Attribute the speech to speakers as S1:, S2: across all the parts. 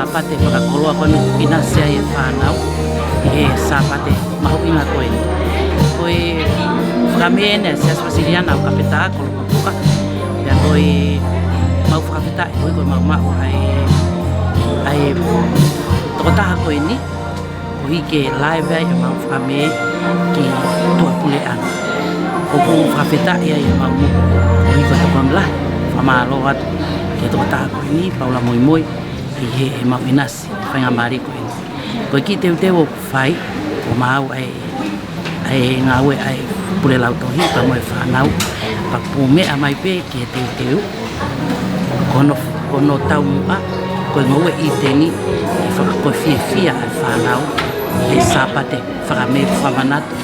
S1: sapate whakakoloa konu ina sea e whanau e sapate mahu inga koe. Koe Fakamē ne Siasi Uesiliana o Kapeta Kolomotu'a pea koe mau whakawhita e koe mau ai tokotaha koe ni o hike live ai e mau Fakamē ki tua pule ana. O ku whakawhita ia i mau muko o hiko takwamla whamalo atu ke tokotaha koe ni Paula Moimoi i he mau inasi whainga mari koe ni. Koe ki teo whai o mau ai ngawe ai pule lau tohi pa moe whanau pa pumea mai pe ki he teo kono tau mua koe ngoe i teni e whakakoe fia ai whanau e sapate Fakamē whamanatu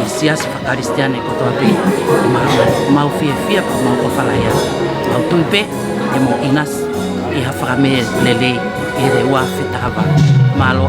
S1: e Siasi whakaristiane kotoa pe mau fia pa mau kofalaya mau tuipe e mo inas i ha Fakamē lele e re ua whetahava malo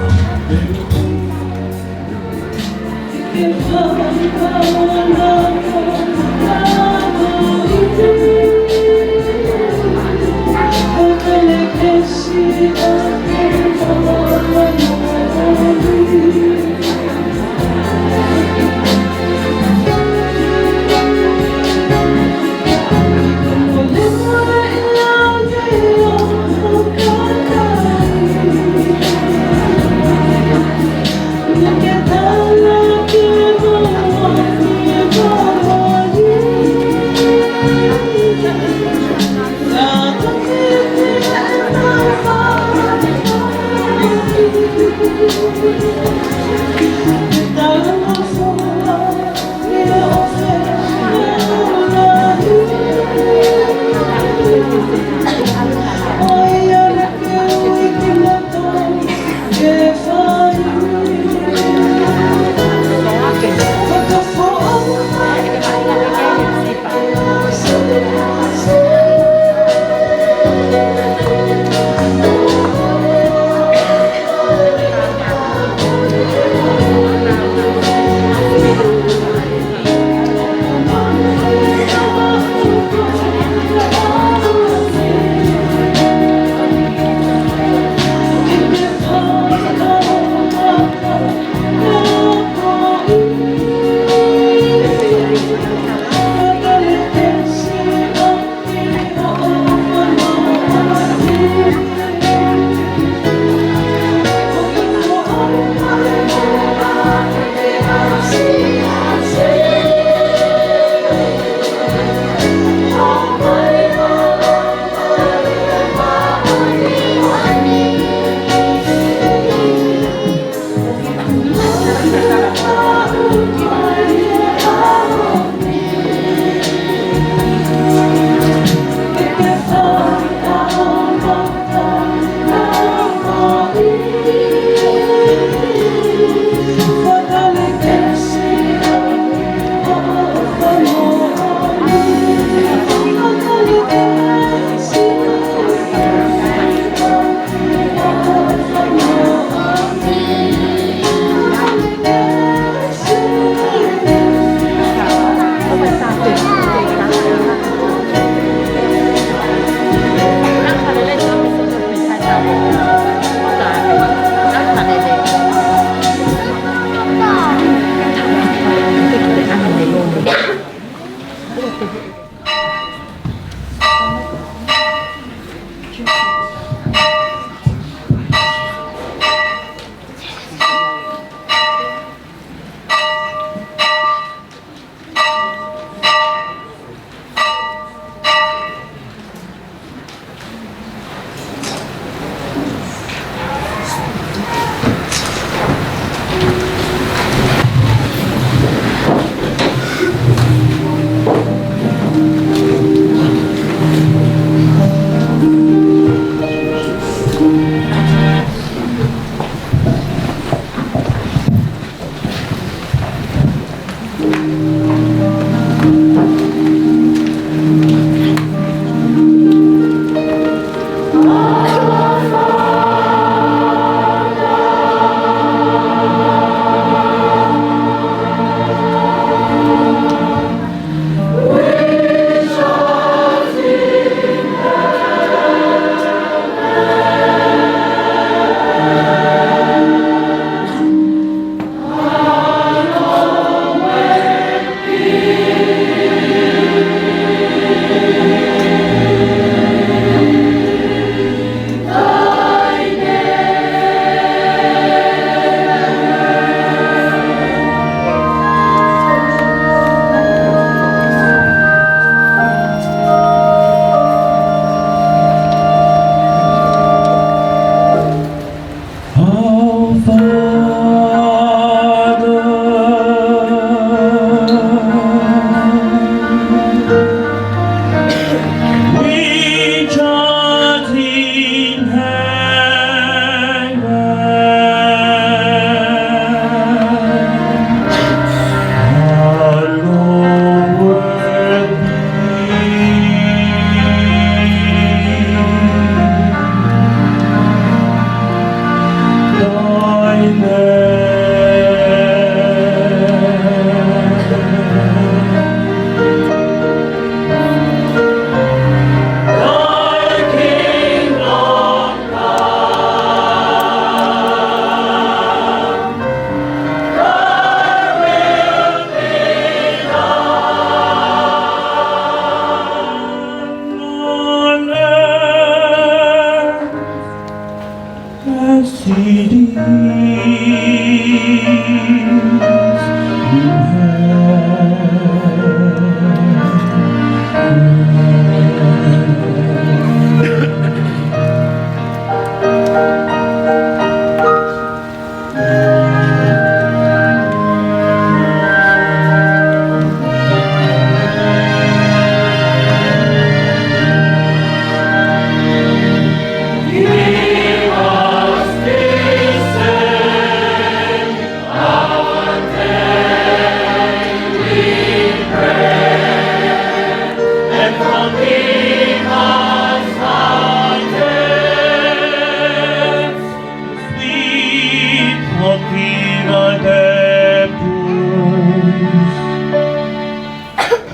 S2: as it is in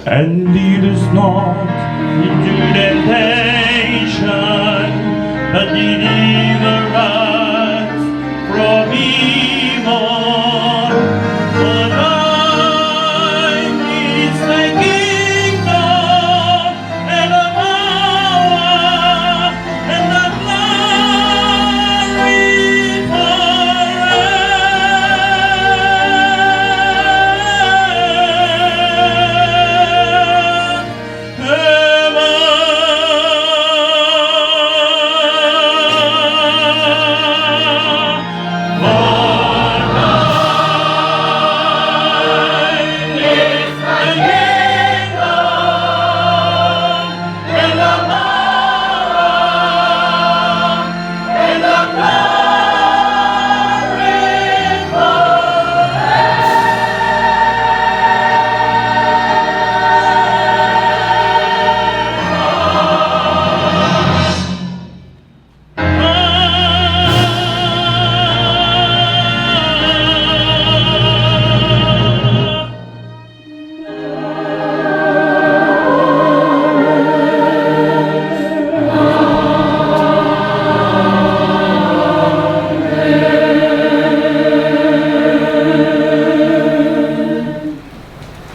S2: and lead us not into temptation, but deliver us from evil. For thine is the kingdom and the power and the glory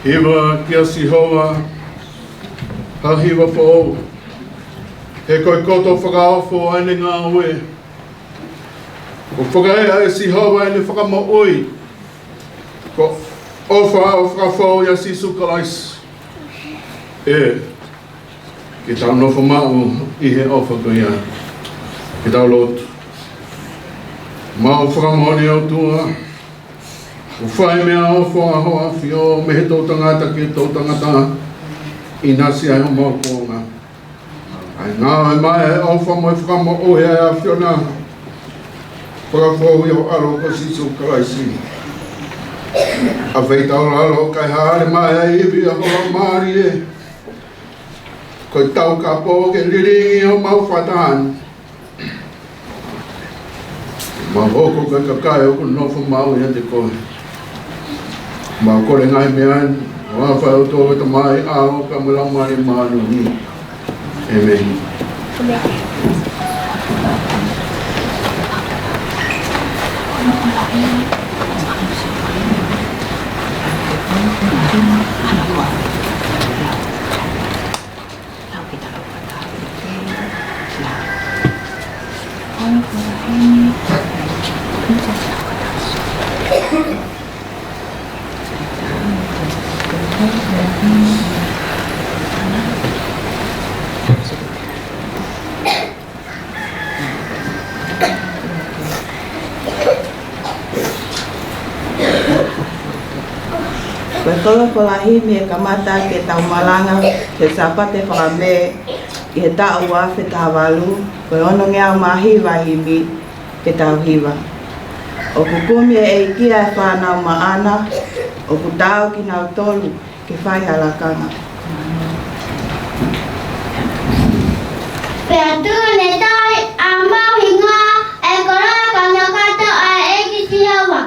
S3: Hiwa kia sihoa, ha hiwa po, he koe koto whakaofo ane ngā ue. O whakaea e sihoa ane whakamooi, ko ofa o whakafo ia sisu kalais. Ki tau nofo mau I he ofa ko ia, ki tau lotu. Mau whakamoni au tua, o whai mea o whoa hoa whio me he tau tangata ki tau tangata I nasi ai o mau konga. Ai ngā e mai e au wha moi whakamo o hea a whiona. Whakafo o aro ko sisu karaisi. A whei tau raro kai haare mai e iwi a hoa maari e. Koi tau ka po ke liringi o mau whatan. Ma hoko ka kakai o ku nofo mau ia te koe. Ma kore ngai mean, wa whai o tō ta mai ao ka mulamari manu ni. Amen.
S4: Tolo Fakamē e kamata ke tau malanga ke sapate Fakamē I he tau wafe tawalu koe ono ngea mahi wahimi ke tau hiwa. O kukumi e ikia e whanau maana, o kutau ki nau tolu ke whai halakanga.
S5: Pea tūne tai a mau hinga e koroa kanga kato a eki sihawa.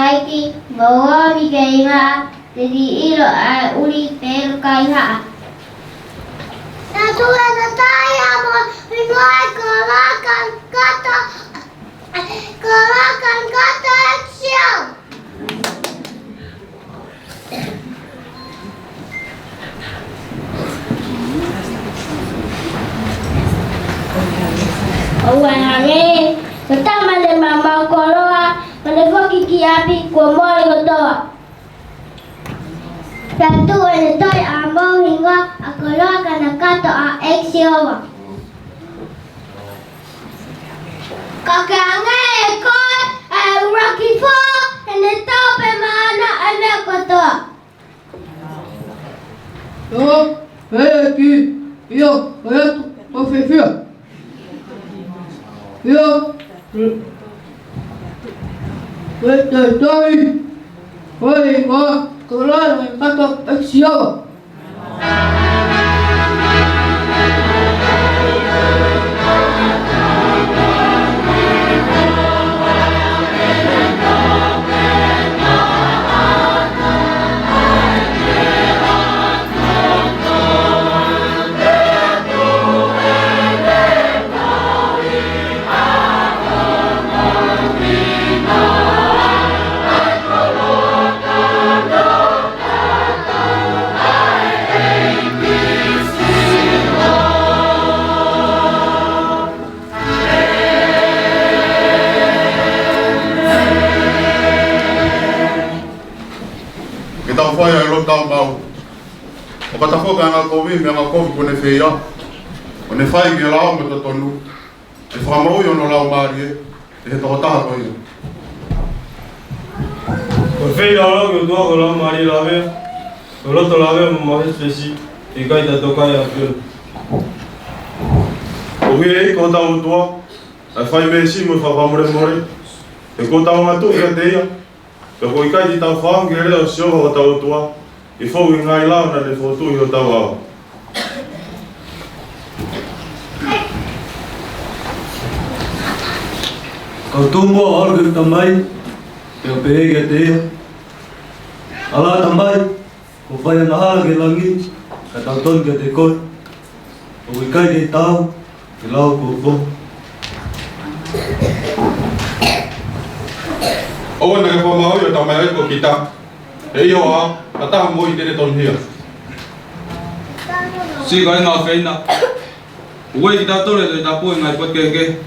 S5: Haiti, bawa migaiha, jadi ilo a uli pel kaiha. Natuwa na tayo mo, Moimoi kalakan kata action. Awangange, pertama de mama koloa, menegok kiki api kuamoi gotoa. Satu wanatoy ambao hingga akoloa kana kato a exiowa. Kakange ekoi rocky fo, ene tope mana ene kotoa.
S6: Aqui, eu, tô feio. Eu, foi, claro, enquanto acción.
S3: Foi a local mau. O patafoka nga kovi me nga kovi kone feia. Kone fai ki lao me totonu. E whamau yo no lao marie. E he toko taha koe.
S2: Ko feia lao ki tua ko lao marie lawe. Ko loto lawe mo mahi spesi. E kai ta tokai a pio. Ko hei ko tau tua. E fai me si mo whawamure more. E ko tau ngatu ia teia. Ka ko ikai di tau whaam ki reo sioho o tau tua, i fau i ngai lao na le fotui o tau au.
S7: Kau tumbo orga tamai, te pega te. Ala tamai, ko whai ana haa ke langi, ka tau ton ke te koi. O ikai ke tau, ke lau ko ko.
S3: Owa na ka whamau yo tau mai ko kita. E iyo a, ka taha mo i tere ton hia.
S8: Si ka inga feina. Uwe ki tau tore te tapu ngai pot keke.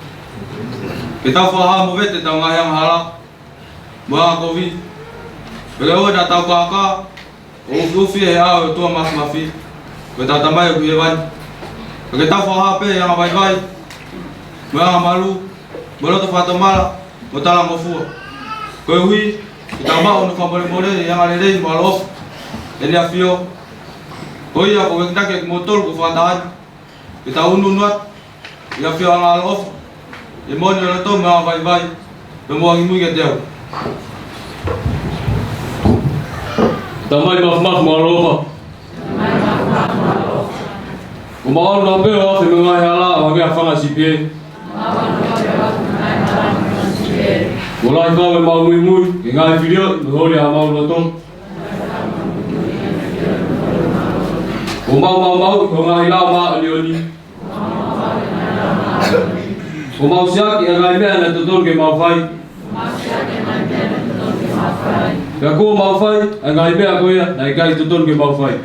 S8: Ke tau whaha mo vete tau ngai ang hala. Mua COVID. Pega ua na tau kaka. Ufi e hao e tua mafi. Ke tau tamai o kuhewan. Ke tau whaha pe yang vai vai. Mua malu. Bolo to whatamala. Mo tala mo fua. Koe hui, i tau mao no whamore i anga rei mo alof. E rea whio. Hoi a ko wekitake ki motor ko whatahan. I tau unu nuat. I a whio anga alof. E moni o rato me anga vai vai. Pe mua ki mui ke teo.
S7: Tamai maf mo alofa. Ko maon na peo afi me ngai hala, wangi a whanga si pie. Mulai kau mau Moimoi, ingai video, nuholi a mau loto. Ko mau, ko ngai lau ma alioni. Ko mau siak, ingai mea na tutur ke mau fai. Ka ko mau fai, ingai mea ko ia, na ikai tutur ke mau fai.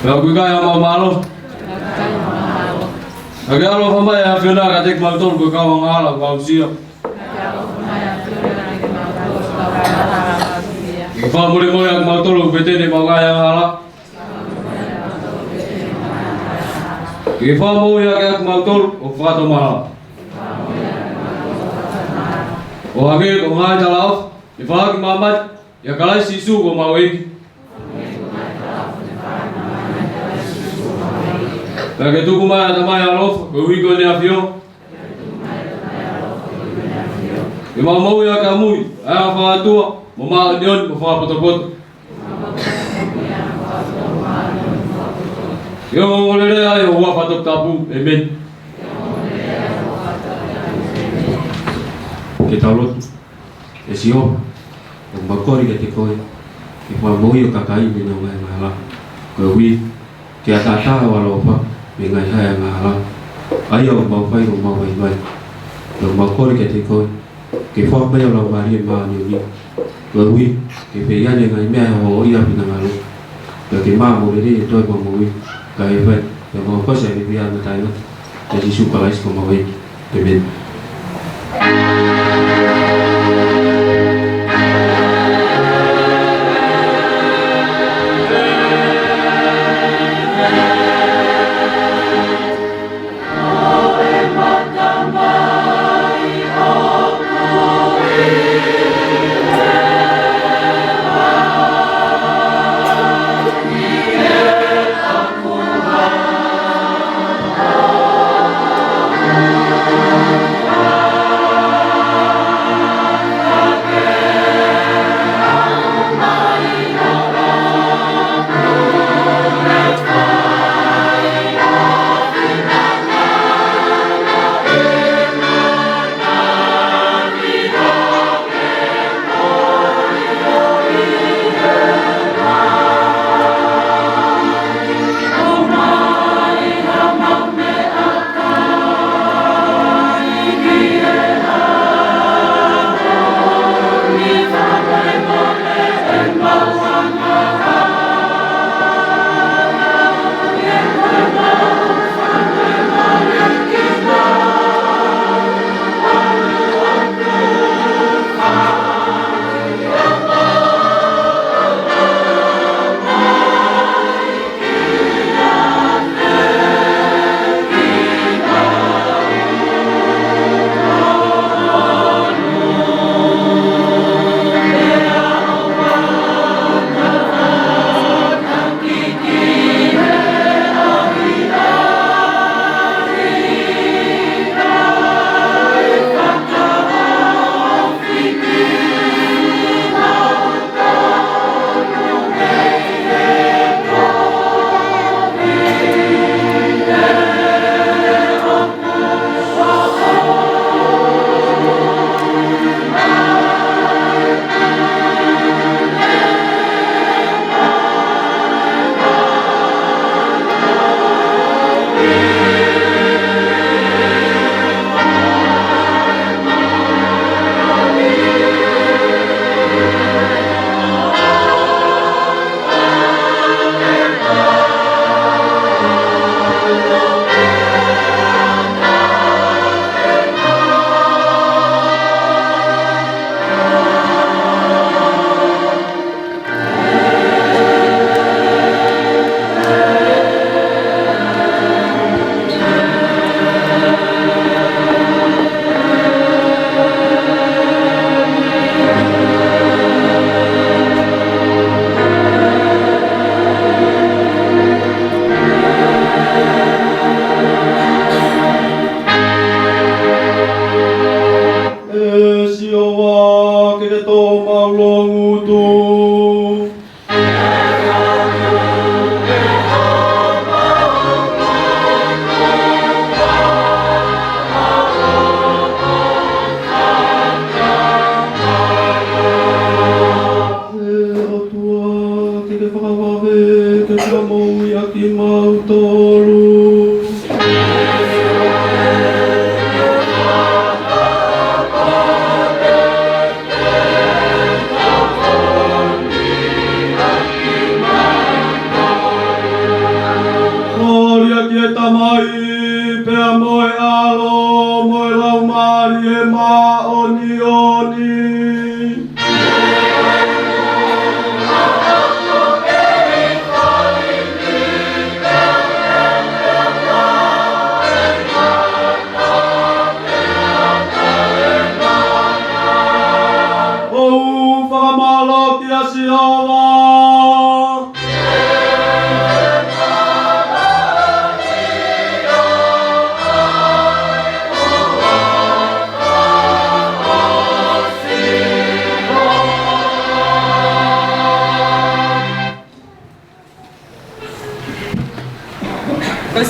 S7: Ka ko ikai a mau malo. Ake alo whamai a whiona ka tek mautoro ko kawa ngala ko au sia. I whamure moe a mautoro ko petene mau ngai a ngala. I whamoe a ke mautoro o whato maha. O hake ko ngai talaof, i whaki mamat, ia kalai sisu ko mau eki. Ke tuku mai a tamai alof, ko hui ko ne a whio. I mau i a ka mui, a a whaatua, mo maa nion, mo whaapotopoto. I o ngolere ai o hua whatok tapu, amen.
S9: te taulotu e si o makori ke te koe ke Moimoi o kakai me no ngai mahala ko wi ke atata wala pa me ngai hai mahala ai o mau fai o mau vai vai o makori ke te koe ke fo me o la mari ma ni ko wi ke pe ya ngai me o ia pina malu ke ma mo le to ko mo wi kai vai o mau ko se vi ana tai no te si su palais ko mo vai te ben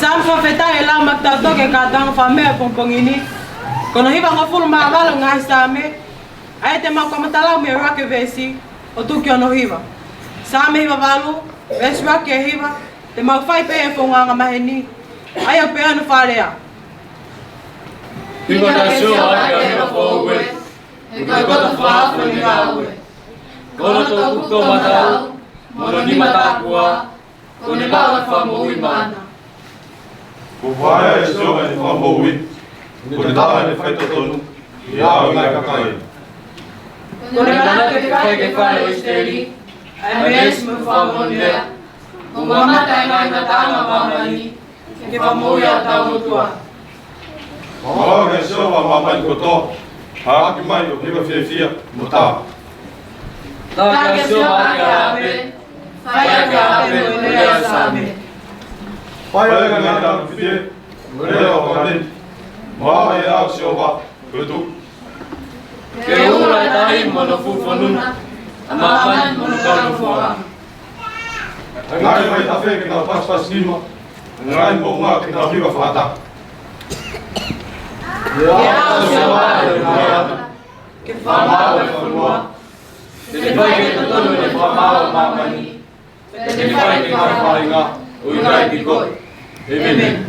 S4: Sam fa feta e la maktato ke katang fame pompongini
S10: Kono hiva ngofulu maavalo ngai same. Ai te mau kamatalau me rake vesi o tuki ono hiva. Same hiva valu, vesi rake hiva, te mau fai pe e whonganga maheni. Ai o pe anu wharea.
S11: Hiva ta sio ake hiva whowe, e kai kota whaafu ni aue. Kono tō kuto matau, mono ni matakua, kone mawa whamoui mana.
S2: Ko whaia e sio e whamoui, kone tawa e whaito tonu, i au ngai kakai.
S11: Kone mana te whai ke whare o isteri, ai mes me whamonea, o mamata e ngai na tanga mamani, ke whamoui a Taumotua.
S2: Mawao ke sio wa mamani koto, haaki mai o hiva whiawhia mo tawa.
S11: Taka sio ake ape, whai ake ape mo lea same.
S2: Whai ake ngai tau whie, mo lea o mani, maa e au sio wa, kutu.
S11: Ke ura e tahi mono fufonuna, a mamani mono kaunu fua.
S2: Ngai mai ta wheke nau paspas nima, ngai mo ngā ki nau hiva whata.
S11: Ke au sio ake moana, ke whamau e whanua, te whai ke tatonu e whamau mamani, te whai ke whawhainga, ui ngai ki koi. Amen.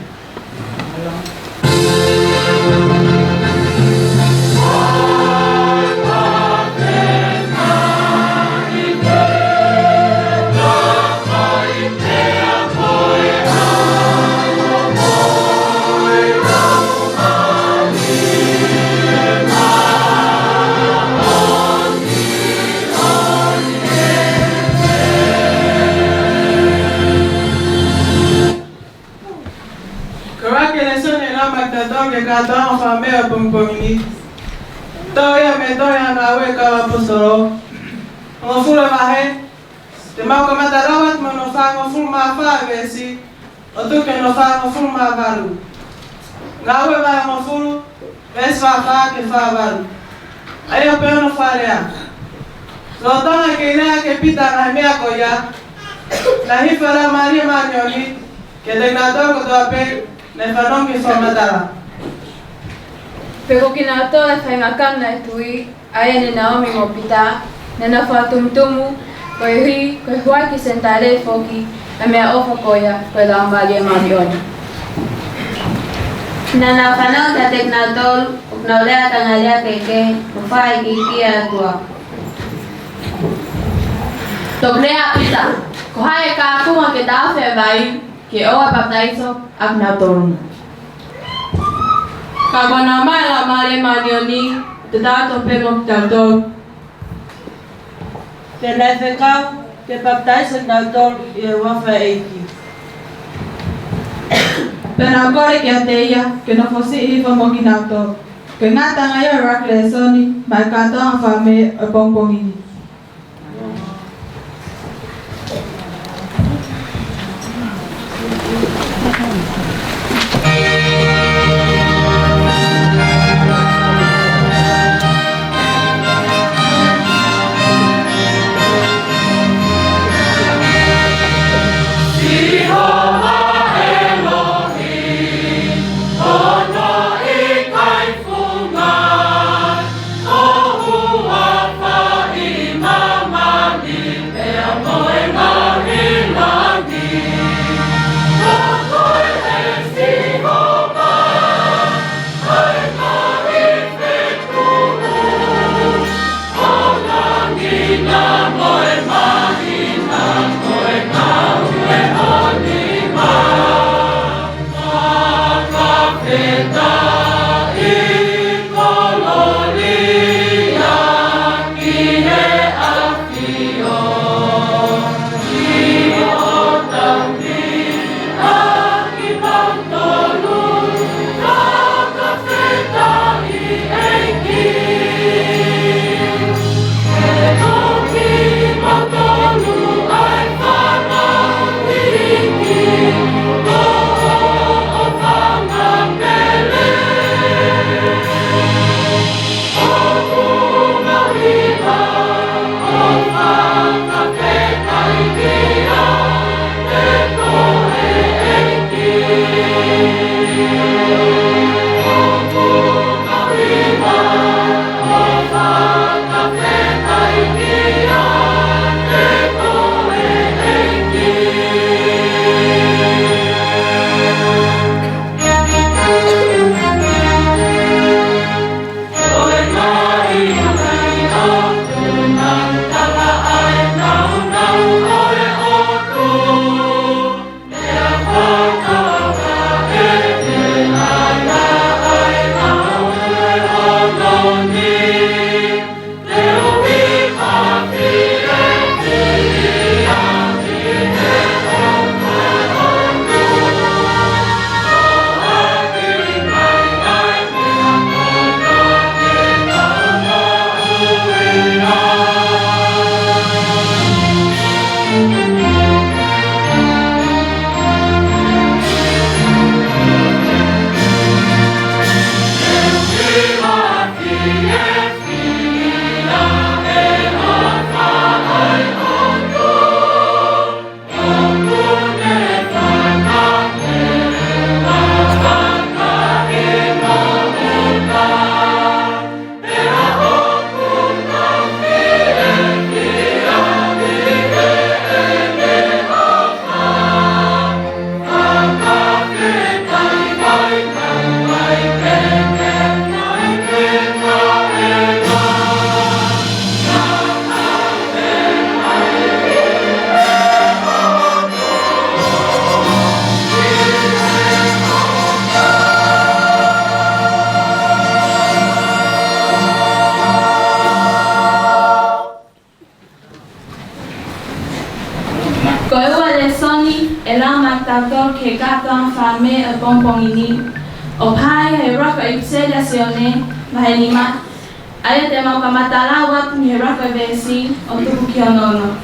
S10: Ke kata Fakamē a pungpungini. Toya me toya na we ka posoro. Ngofula mahe. Te mau ka matarawat mo no fa ngoful ma fa vesi. O tu ke no fa ngoful ma valu. Ngawe ba ngoful ves fa ke fa valu. Ayo pe no fa rea. Lo tona ke rea ke pita na mea ko ya. Na hifara Maria Manioni ke de na do ko do pe ne fa no ke fa matara.
S12: Pero kinato e whaingakan na tui, aia ni Naomi mo pita, na na whatumtumu, koe hui, koe huai ki sentare foki, a mea ofa koia, koe la Maria Marioni.
S13: Na na whanau ta teknatol, uknaulea tangalea keke, ufai ki atua.
S12: Toklea pita, ko hae ka kuma ke tawhe vai, ke oa baptaiso, aknatolun. Kabana mai la Maria Marioni, te dato pengok taldol.
S4: Te lefekau, te baptaiso taldol i e wafa eiki.
S10: Pena kore ki ateia, ke no fosi i whamokinato. Ke ngata ngai o rakle soni, mai kata Fakamē o pongpongini.
S11: Oh,
S12: Koewa le soni e la matador ke gata Fakamē e pompongini. O pai he raka i Siasi Uesiliana aya te mau kamatalawat mi raka vesi o tuku ki ono.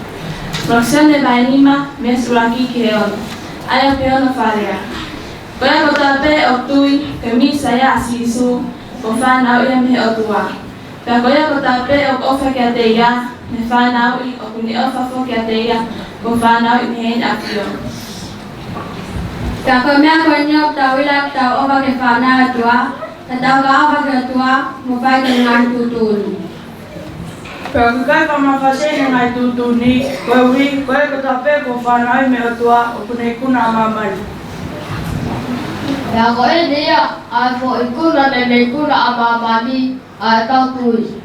S12: Proxione vainima mes raki ki ono. Aya pe ono faria. Koea ko tape o tui ke mi Siasi isu o whanau ia me o tua. Pea koea ko tape o ofa ki a te ia me whanau i o kuni ofa fo ki a te ia ko whanau i me hein apio.
S14: Ka ko mea ko nyop tau ila tau oba ke whanau tua, ka tau ka oba ke tua, mo whai ke ngai tutuni.
S10: Pea kai ka mawhasene ngai tutuni, koe ui, koe ko tape ko whanau me o tua o kune kuna mamai.
S14: Pea ko e nia, ai fo ikuna ne kuna a mamani, ai tau tui.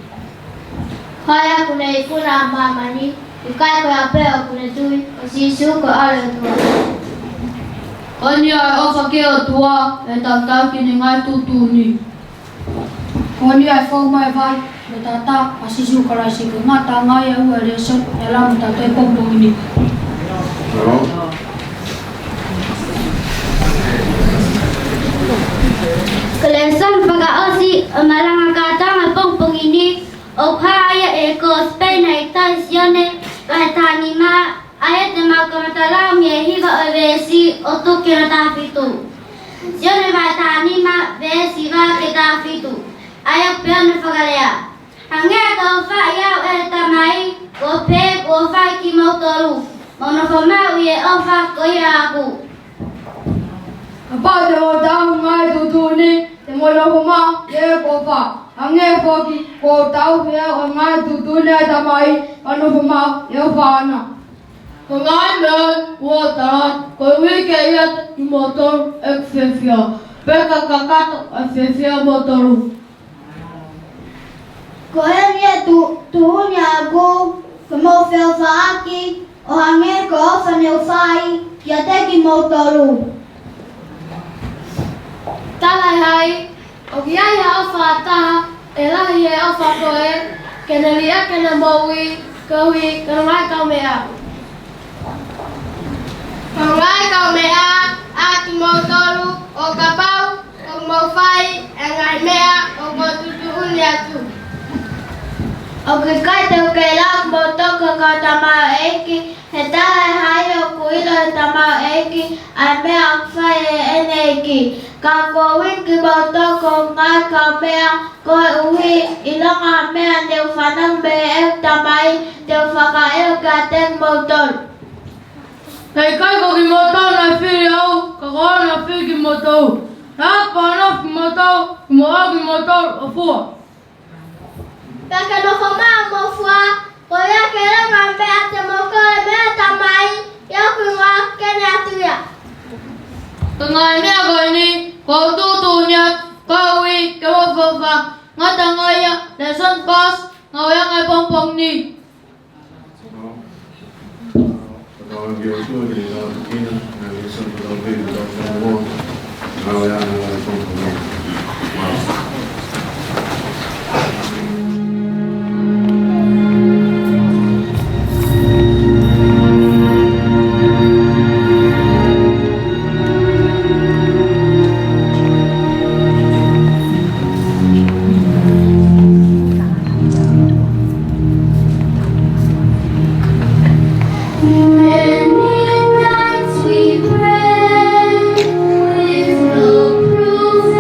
S5: Haya kuna ikuna mamani, ikai ko apea kuna tui, o sisu ko ale tua.
S6: Oni ai ofa ke o tua e tau ki ni ngai tutuni.
S14: Oni ai fo mai vai, me tata a sisu karasi ke ngata ngai e ua le so, e lamu tatu e pompongini.
S5: Kelesan pagkaosi malanga katang ang pompongini o kaya e ko Spain ay taisione kahit hanima ayat na magkamatalang yehiga o vesi o tuki na tapitu. Sione kahit hanima vesi va ke tapitu. Ayak pion na pagalaya. Hangga ko fa yaw e tamay ko pe ko fa ki motoru. Mono fama uye o fa ko yaku.
S6: Apa te mo tau ngai tutuni, te mo lopo ma, ye ko fa. Ange foki ko tau ye o ngai tutuni e tamai, ano po ma, ye o whana. Ko ngai meon, ua tarat, ko wike iat i motor e kwhewhia. Peka kakato e whewhia motoru.
S5: Ko henia tuhuni aku, ko mo whio whaaki, o hange ko ofa neu whai, kia teki motoru.
S14: Talai hai, o ki ai ha ofa ataha, e lahi e ofa koe, kene lia kene moui, kaui, kene ngai kau mea. Kene ngai kau mea, a ki motoru, o kapau, o mawhai, e ngai mea, o kotutu uni atu.
S5: O ke kai te uke lau motoka ka tamau eiki, he tahe hai o kuilo he tamau eiki, ai mea o whai e ene eiki. Ka ko wiki motoko ngai ka mea, koe uhi ilonga mea neu whanang me e tamai, teu whaka eo ka ten motor.
S6: Hei kai ko ki motor na whiri au, ka koa na whiri ki motor. Nā pāna ki motor, ki moa ki motor o fua.
S5: Peka no whamaa mo fua, ko ia ke renga mea te moko e mea tamai, iau ki ngā kene atuia.
S6: Ka ngai mea koe ni, ko tutu niat, ko ui, ke wawawha, ngata ngaya, le son pas, ngau yang ai pompong ni.
S5: Many nights we pray with no proof.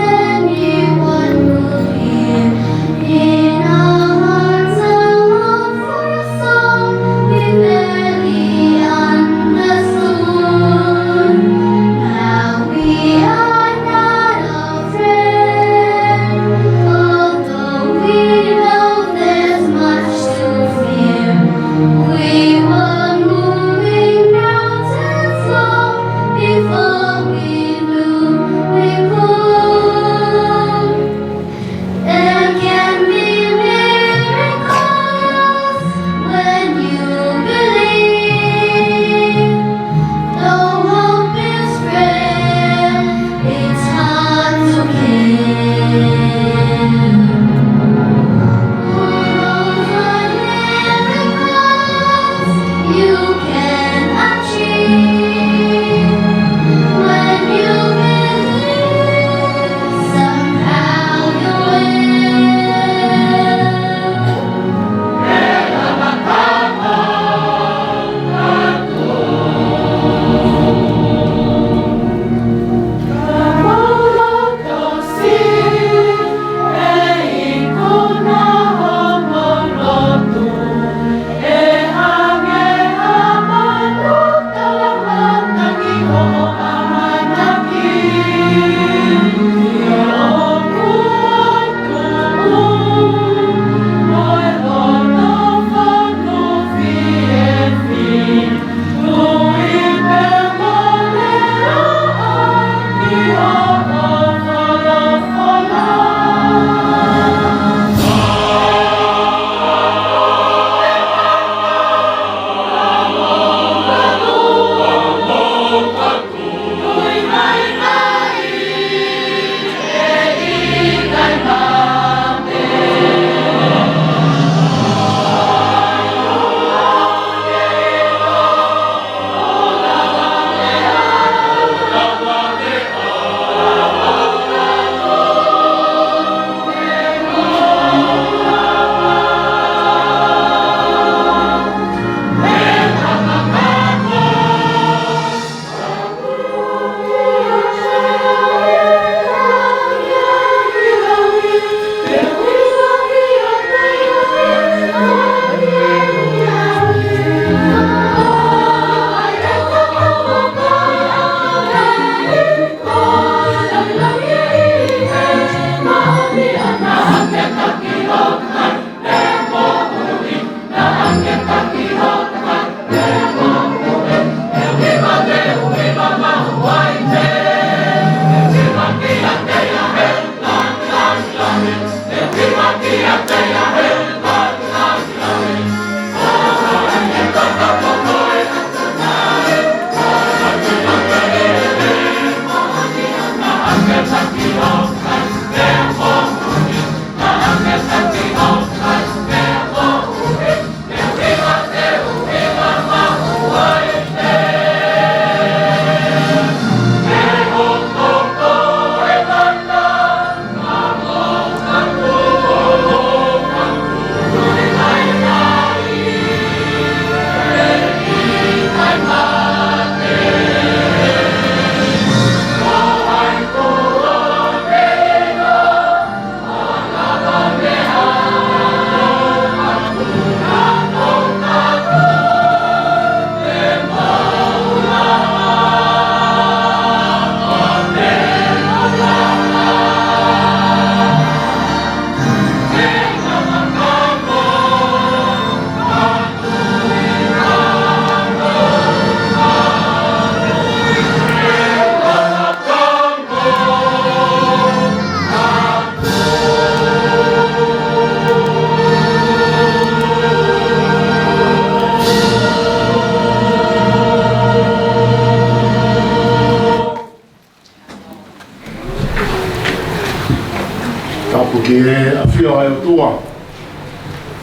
S3: e a fio ai tua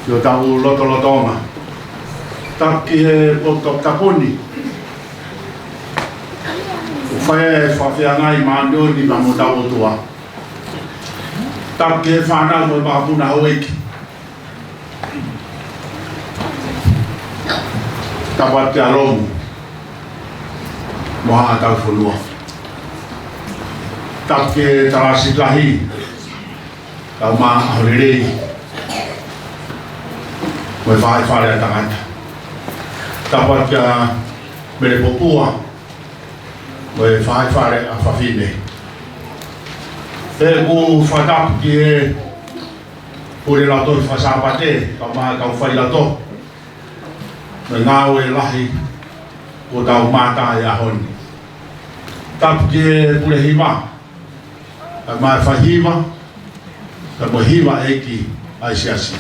S3: yo tau lotonga taki e poto taponi fai fa ngai mando ni ba mo tau tua taki e fana mo ba puna hoiki tapat ya lomu mo ha tau fonua taki tarasi lahi tau ma horerei mo vai fare tangata tapat ya mere popua mo vai fare a fafine e ku fatap ki e pure la to fa sapate tau ma tau fai la to no ngau e lahi o tau mata ya honi tap ki pure hiva ma fa hiva ta mo hiva eki ai siasi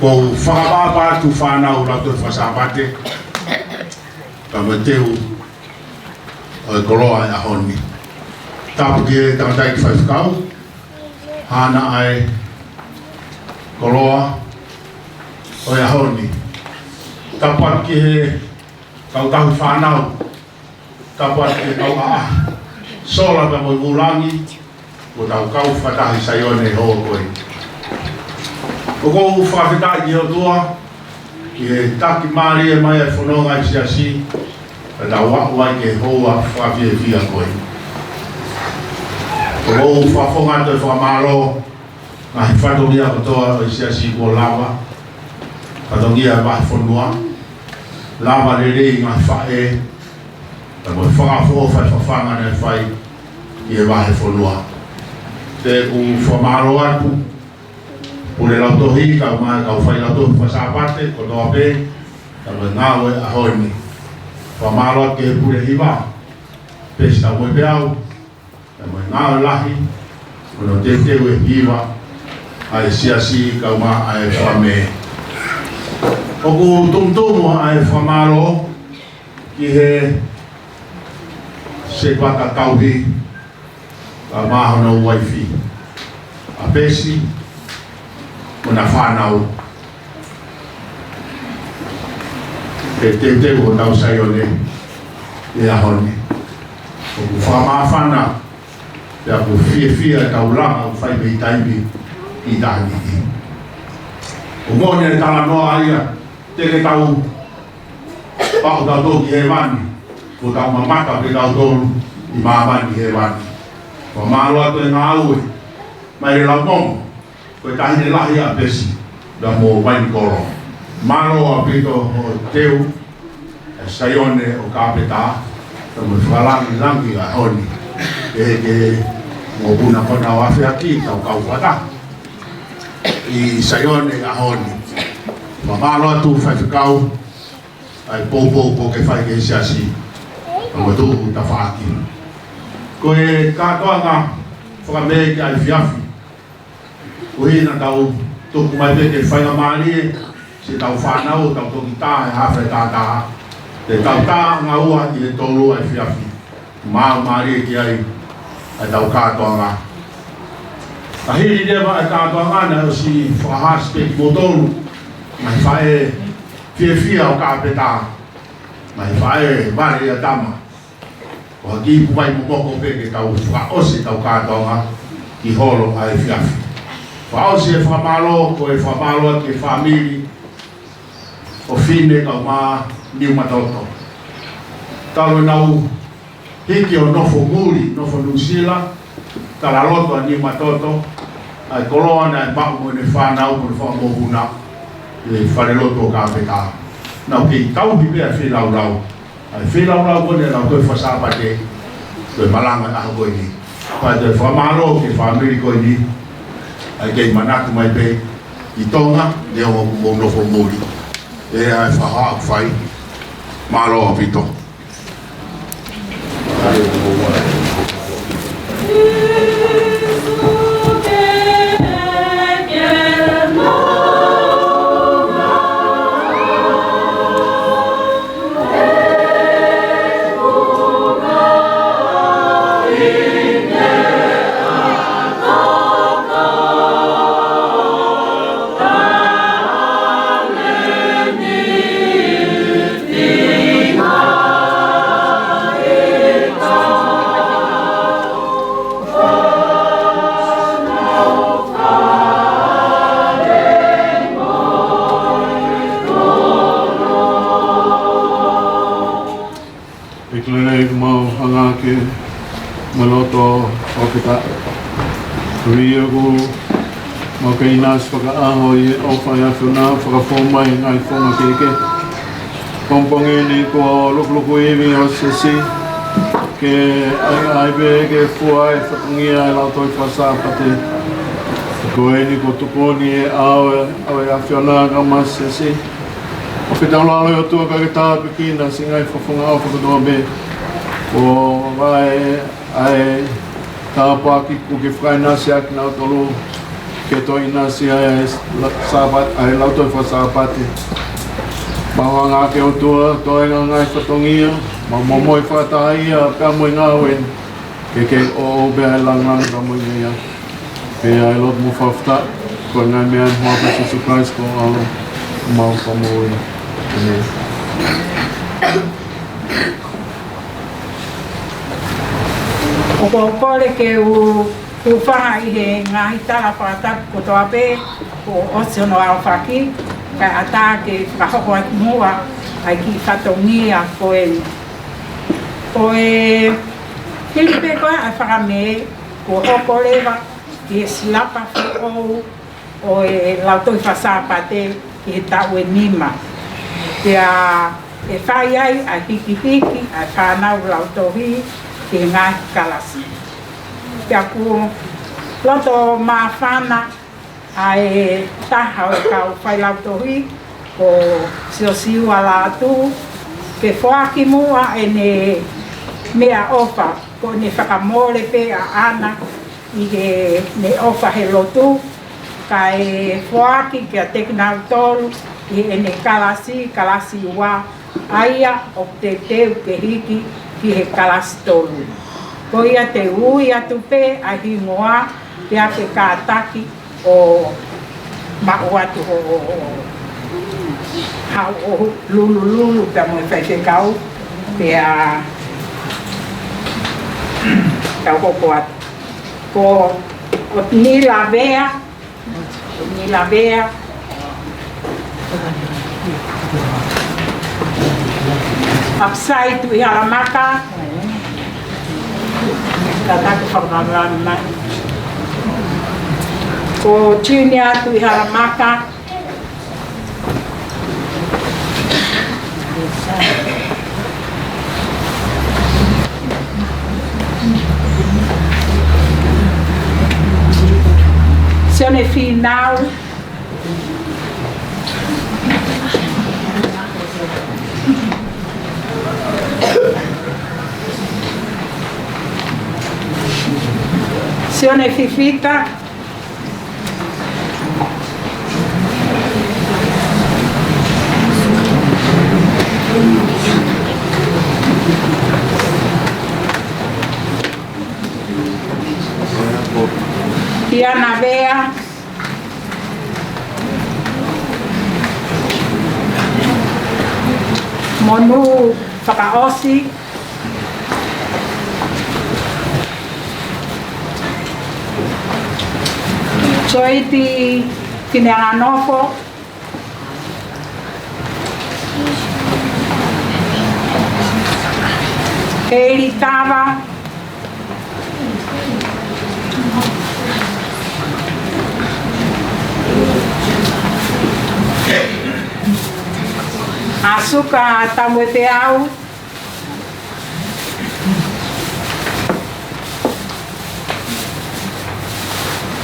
S3: ko whakapapa tu whanau ratu whasapate ka mateu o koloa e ahoni tapu ke tamatai ki whaifukau hana ai koloa o e ahoni tapat ki he kau tahu whanau tapat ki kau sola ka mo ulangi ko tau kau whatahi saione ho koe o ko whawhitai ki o tua ki he taki maari e mai e whanonga i siasi e tau wakuai ke hoa whawhie fia koe o ko whawhonga te whamaro nga hi whatongia kotoa o i siasi ko lava whatongia e wahi whanua lava rerei nga whae e mo whakafo whai whawhanga ne whai ki e wahi whanua te ku whamaro atu pure la tohi ka ma ka fai la to fa sapate ko do ape ka ngawe a honi fa malo ke pure hiva pesta mo beau ka mo ngawe lahi ko no te we hiva ai siasi ka ma ai Fakamē o ku tumtumu ai Famalo ki he se pata tauhi ka ma no wifi a pesi ona whanau e te o tau saione e ahone o ku whamawhana e a ku fia tau langa o whai mei taimi i tāngi o ngone e tala noa aia te tau pao tau toki he wani ko tau mamata pe tau tolu i maamani he wani o maalo ato e ngā aue mai re lau momo ko tahi lahi a pesi da mo vai koro malo a pito o teu e saione o Kapeta to mo falangi langi a honi e mo buna kona wa fe aki ka ka fata i saione a honi ma malo tu fa kau ai popo ke fai ke siasi mo tu ta faki ko e ka toanga Fakamē ki ai fiafi o hina tau toku mai peke whainga maari se tau whanau tau toki tā e hawhai tātā te tau tā ngā ua i e tolu ai whiawhi māu maari e ki ai ai tau kātoanga a hiri rewa ai kātoanga na o si whakahas peki mo tolu mai whae whiawhia o Kapeta mai whae wari a tama o haki puwai mo moko peke tau whakaose tau kātoanga ki holo ai whiawhi Pau se whamalo ko e whamalo ke whamiri o fine ka ma niu matoto. Talo nau hiki o nofo muri, nofo nusila, tala loto a niu matoto, ai koloa na e bau mo ne whanau mo ne whamohuna e whare loto o Kapeta. Nau ki tau hi mea whilau lau. Ai whilau lau mo ne lau koe whasapate koe malanga aho koe ni. Pai te whamalo ke whamiri koe ni ai kei manatu mai pe i Tonga leo mo nofo muri e ai whaha whai malo a pito
S11: Oh
S3: Iklele mau hangake maloto okita. Riago mau kainas whakaaho I o whai awhina whakawhomai ngai whonga keke. Kompongi ni ko lukluku iwi o Siasi ke ai ke fuai whakangia lau toi whasapate. Ko ni ko tukoni awe awhina ka mas Siasi. O whitau lalo o tua ka tā pekina singai whawhunga au whakatoa me. O vai ai tāpaki ku ke whainasi aki nau tolu ke toi nasi ai lau toi whasapate. Mahanga ke o tua, toi ngā ngai whatongia, ma Moimoi whataia, ka mui ngā wen, ke o bea lang ka mui ngā. Ke ai lot mu whafta, ko ngai mea mua pa Jesu Christ ko au mau ka mui.
S15: O ko kore ke u whaha I he ngā hitara whatapu ko toa pē, ko osiono au whaki, kai ata ke whakahoko ai mua ai ki whatongia koe. Koe Filipe koe ai Fakamē ko hoko lewa ki he silapa whikou o e lautoi whasapate ki he tau e nima. Pea e whai ai hiki ai whanau lautohi ki he ngāhi kalasi. Pea ku loto mā whana ai taha o kau whai lautohi ko Siasi Latu ke whaaki mua e ne mea ofa ko ne whakamore pe a ana I he ne ofa he lotu ka e whaaki ke a teknau tolu I e ne kalasi ua aia o te teu ke hiki ki he kalasi tolu. Ko ia te ui atu pe a hingoa pe a ke kātaki o ma'u atu o hau o lulu pe mo whai kau pe a kau koko atu. Ko o ni la vea apsai tu I haramaka kataku whakamama ko tune atu I haramaka Sione final Sione fifita Tiana Bea Monu whakaosi Soiti Kineanganofo Eiri Tava Asuka tamu te au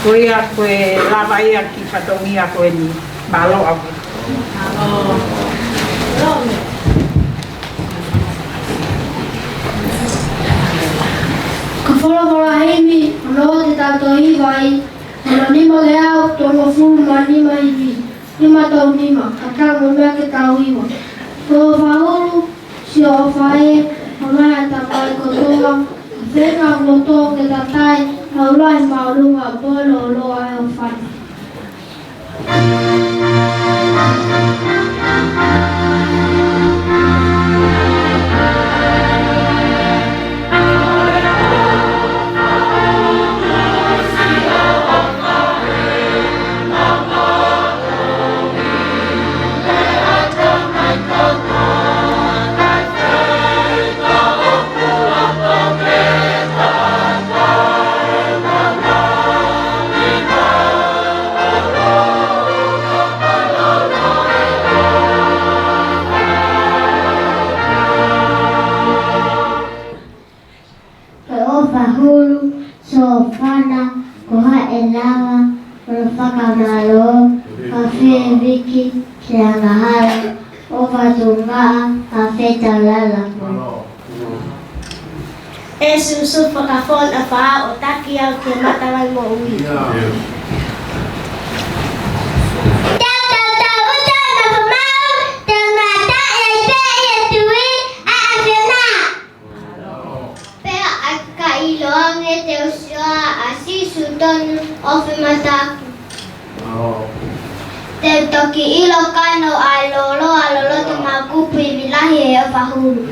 S15: koe a koe lava ia ki whatongia koe ni malo au.
S14: Ka whora heimi, anō te tātou hiwai, ana nima le au, tono furu ma nima iwi, nima tau nima, ka tāmo mea ke tau iwa. Ko whauru, si o whae, hamaya ta mai kotoa, ka whenga loto ke ta tai, haulai maurunga, polo loa e o whana.
S11: Oh
S14: lava, o whakamalo, ka whie wiki, te angahara, o watunga, ka wheta lalapo.
S16: E susu whakawhona wha o taki au te matawai mo ui.
S5: Iloange te usioa asisu tonu ofimataki. Te toki ilo kano alolo te makupu I vilahi e wahuru.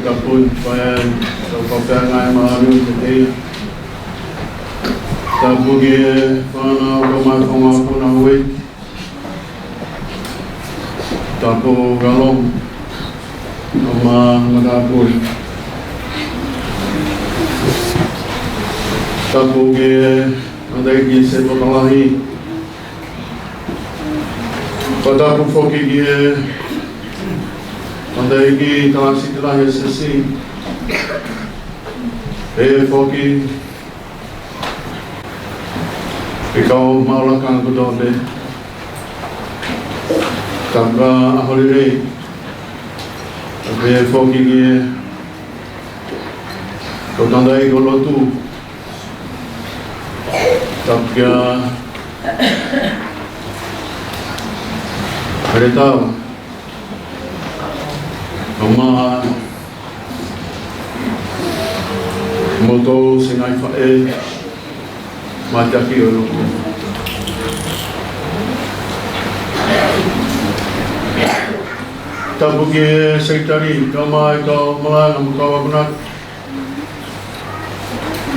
S3: Tapun supaya supaya ngai mahu jadi tapu dia mana rumah aku nak wait tapu galong rumah ngapun tapu dia ada lagi sebab lahi pada aku fokus dia ada lagi kalasi telah sesi, foki, kau mahu lakukan kedua tanpa holiday, foki dia, kau tandai Latu, tapi ada tahu. Oma moto singai fae mataki o loko. Tabuki sekretari kama kau malang kau benak.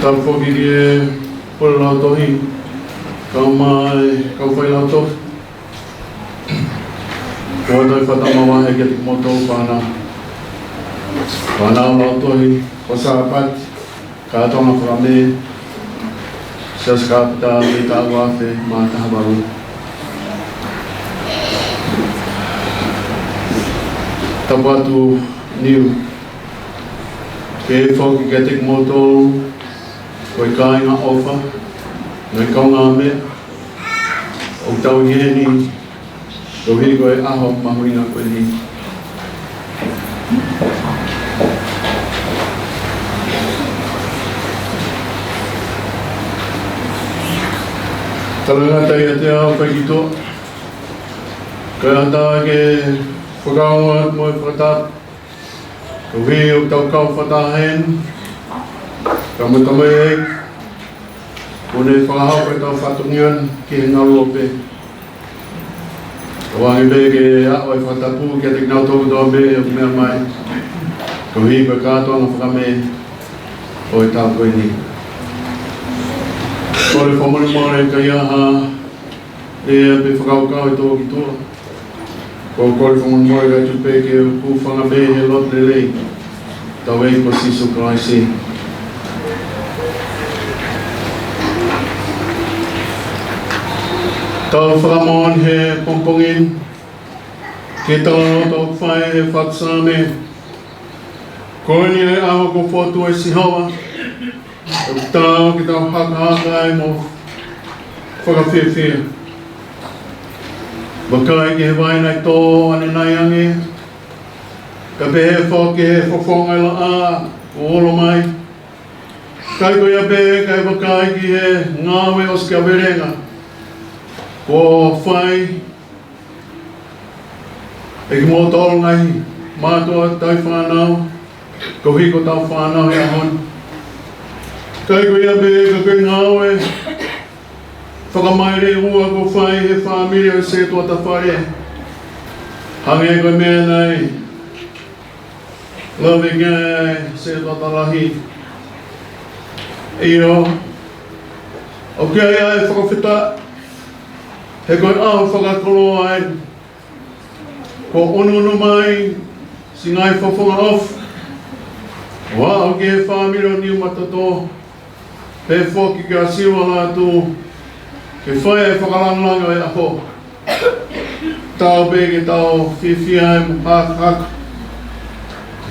S3: Tabuki dia pul lautohi kama kau fai lautoh. Kau dah fatama wahai ketik moto pana. Panau lautohi pasapat katong Fakamē Siasi Kapeta kita wafe mata baru tabatu new ke foki ketik moto koi kai nga ofa ngai kau ngame o tau yeni dohi koi aho mahuina koi ni Kalau tanya tiap pagi tu, kalau ke pegawai mau pertap, kau kau pertahan, kamu tamai, boleh faham kita fatungnya kena lope. Orang ini ke awal fatapu kita kenal tu doa memang, kau ini berkata orang Fakamē, oh tak kau ini. Oleh Moimoi kaya dia berfakau itu gitu. Kau Moimoi kaya cuba ke ku Fakamē lot lele. Tawai posisi kerasi. Tahu Fakamon he pompongin. Kita tahu fai Fakamē. Kau ni awak ku foto esi hawa. Tahu kita hak-hak mau whakawhiwhia. Bakai ke vai nai tō ane nai ange. Ka pehe whoke he whawhonga la a o olo mai. Kai koe a pehe kai bakai ki he ngāwe o ska verenga. Ko whai. Eki mō tōro ngai mātua tai whanau. Ko hiko tau whanau he ahon. Kai koe a pehe ka koe ngāwe. Fakamē rua ko whai he whāmiri o se tua tawhare. Hange koe mea nei. Love again, se tua talahi. Io. Ok, ai whakawhita. He koe au whakakolo ai. Ko onunu mai, si ngai whawhunga off. Wa ok he whāmiri o niu matato. He whoki kia siwa Latu. Ke whae e whakalanglanga e aho. Tau bege tau whiwhia e mu hak.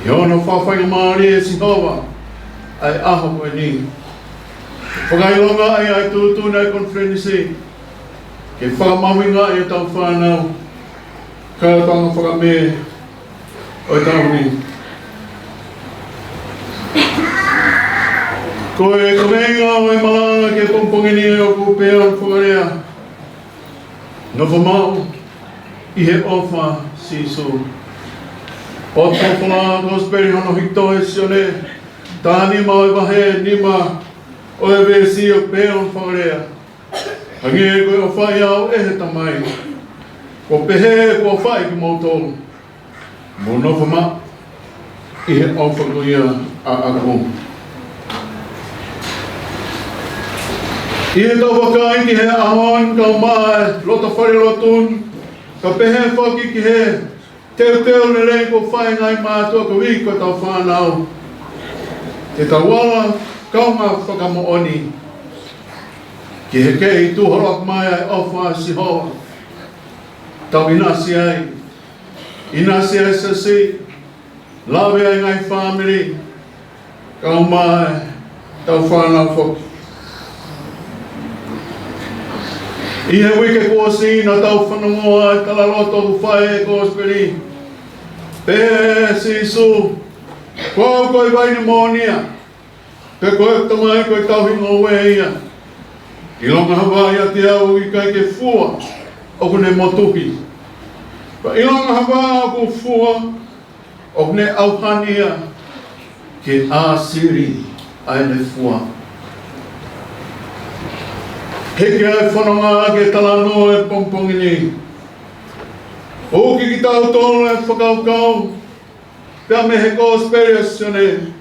S3: I ono whawhainga maari e Sihova. Ai aho koe ni. Whakailonga ai tūtū nei konferenisi. Ke whakamawinga e tau whanau. Karatanga Fakamē o tau ni. Koe komenga o e malanga ke pompongini e o kupea o whakarea. No whamau I he ofa sisu. O tōpula gosperi hono hito e sione. Tā nima o e wahe nima o e vesi o pea o whakarea. Hangi e koe o whai au e he tamai. Ko pehe ko whai ki mautolu. Mo no whamau I he ofa kuia a aku. I he tau wakai ki he ahon kau mae lota whare lotun. Ka pehe whaki ki he teo le ko whai ngai mātua ka wiko tau whanau. Te tawala kaunga whakamooni. Ki he kei tuhorak mai ai ofa Sihoa. Tau inasi ai. Inasi ai sasi. Lawe ai ngai family. Kau mai tau whanau whoki. I he wike kōsi na tau whanongoa e tala loto ku whae e kōsperi. Pē sisu, kōu koe waini mōnia, te koe tamai koe tauhingo ue ia. I longa hawa ia te au I kai ke fua, o kune motuki. I longa hawa o ku fua, o kune auhania, ke āsiri ai le fua. Heke ai whanonga ke talano e pompongini. O ki tau tonu e whakaukau. Pea me he kōsperi asione.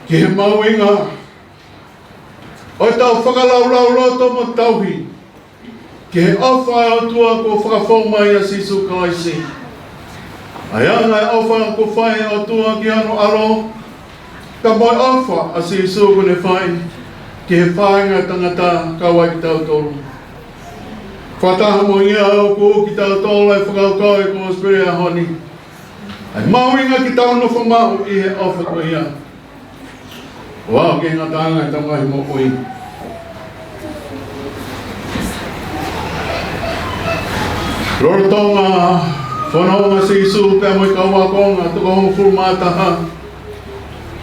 S3: Ki he mauinga. O tau whakalaulau loto mo tauhi. Ki he awhai o tua ko whakawhaumai a sisu kaisi. Ai anga e awhai ko whai o tua ki ano alo. Ka moi awha a sisu kune whai. Ki he whainga tangata kawa ki tau tolu. Whataha mo ia au ko ki tau tolu e whakaukau e kōsperi a honi. Ai mauinga ki tau no whamau I he awha ko ia. Wau ke ngā tanga e tangahi mo ui. Roro Tonga, whanonga sisu pia mo I kaua konga, tuka hongo furumataha.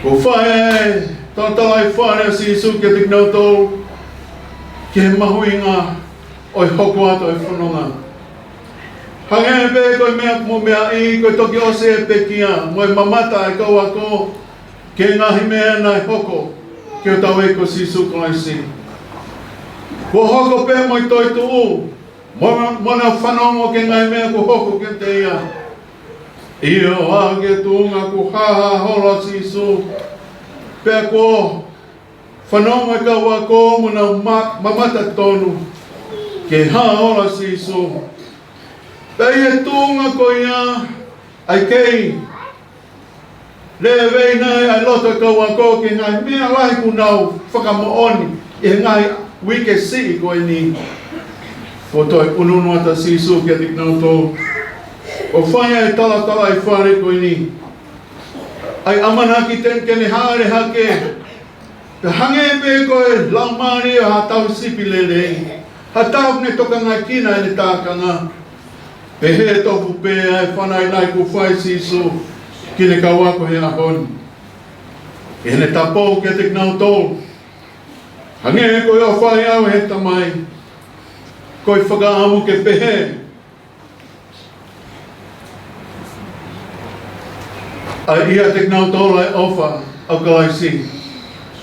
S3: Ko whae Tātalai whare a sisu kia tiknau tōu, ki he mahuinga o I hoko ato e whanonga. Hange e pē koe mea mo mea I, koe toki ose e pekia, mo e mamata e kau ako, ke ngahi mea nai hoko, ki o tau e ko sisu klaisi. Ko hoko pē mo I toi tuu, mo na whanongo ke ngai mea ko hoko ke te ia. Io a ke tuunga ko haha hola sisu, pea ko whanonga e kau ako muna mamata tonu ke haola sisu. Pea I tūnga ko ia ai kei le vei nei ai loto kau ako ke ngai mea lahi kunau whakamooni I ngai wike si ko ni. Ko toi ununu ata sisu kia tiknau tō. O whaia e tala I whare ko ni. Ai amana ki ten kene haere hake. Te hange me koe laumari o hatau sipi lelei. Hatau ne toka ngai kina e ne tākanga. Pe he tofu pe ai whanai nai ku whai sisu. Ki ne kauako he ahoni. E ne tapou kia tiknau tō. Hange koe o whai au he tamai. Koe whakaamu ke pehe. Ai ia tiknau tōla e ofa au kalaisi.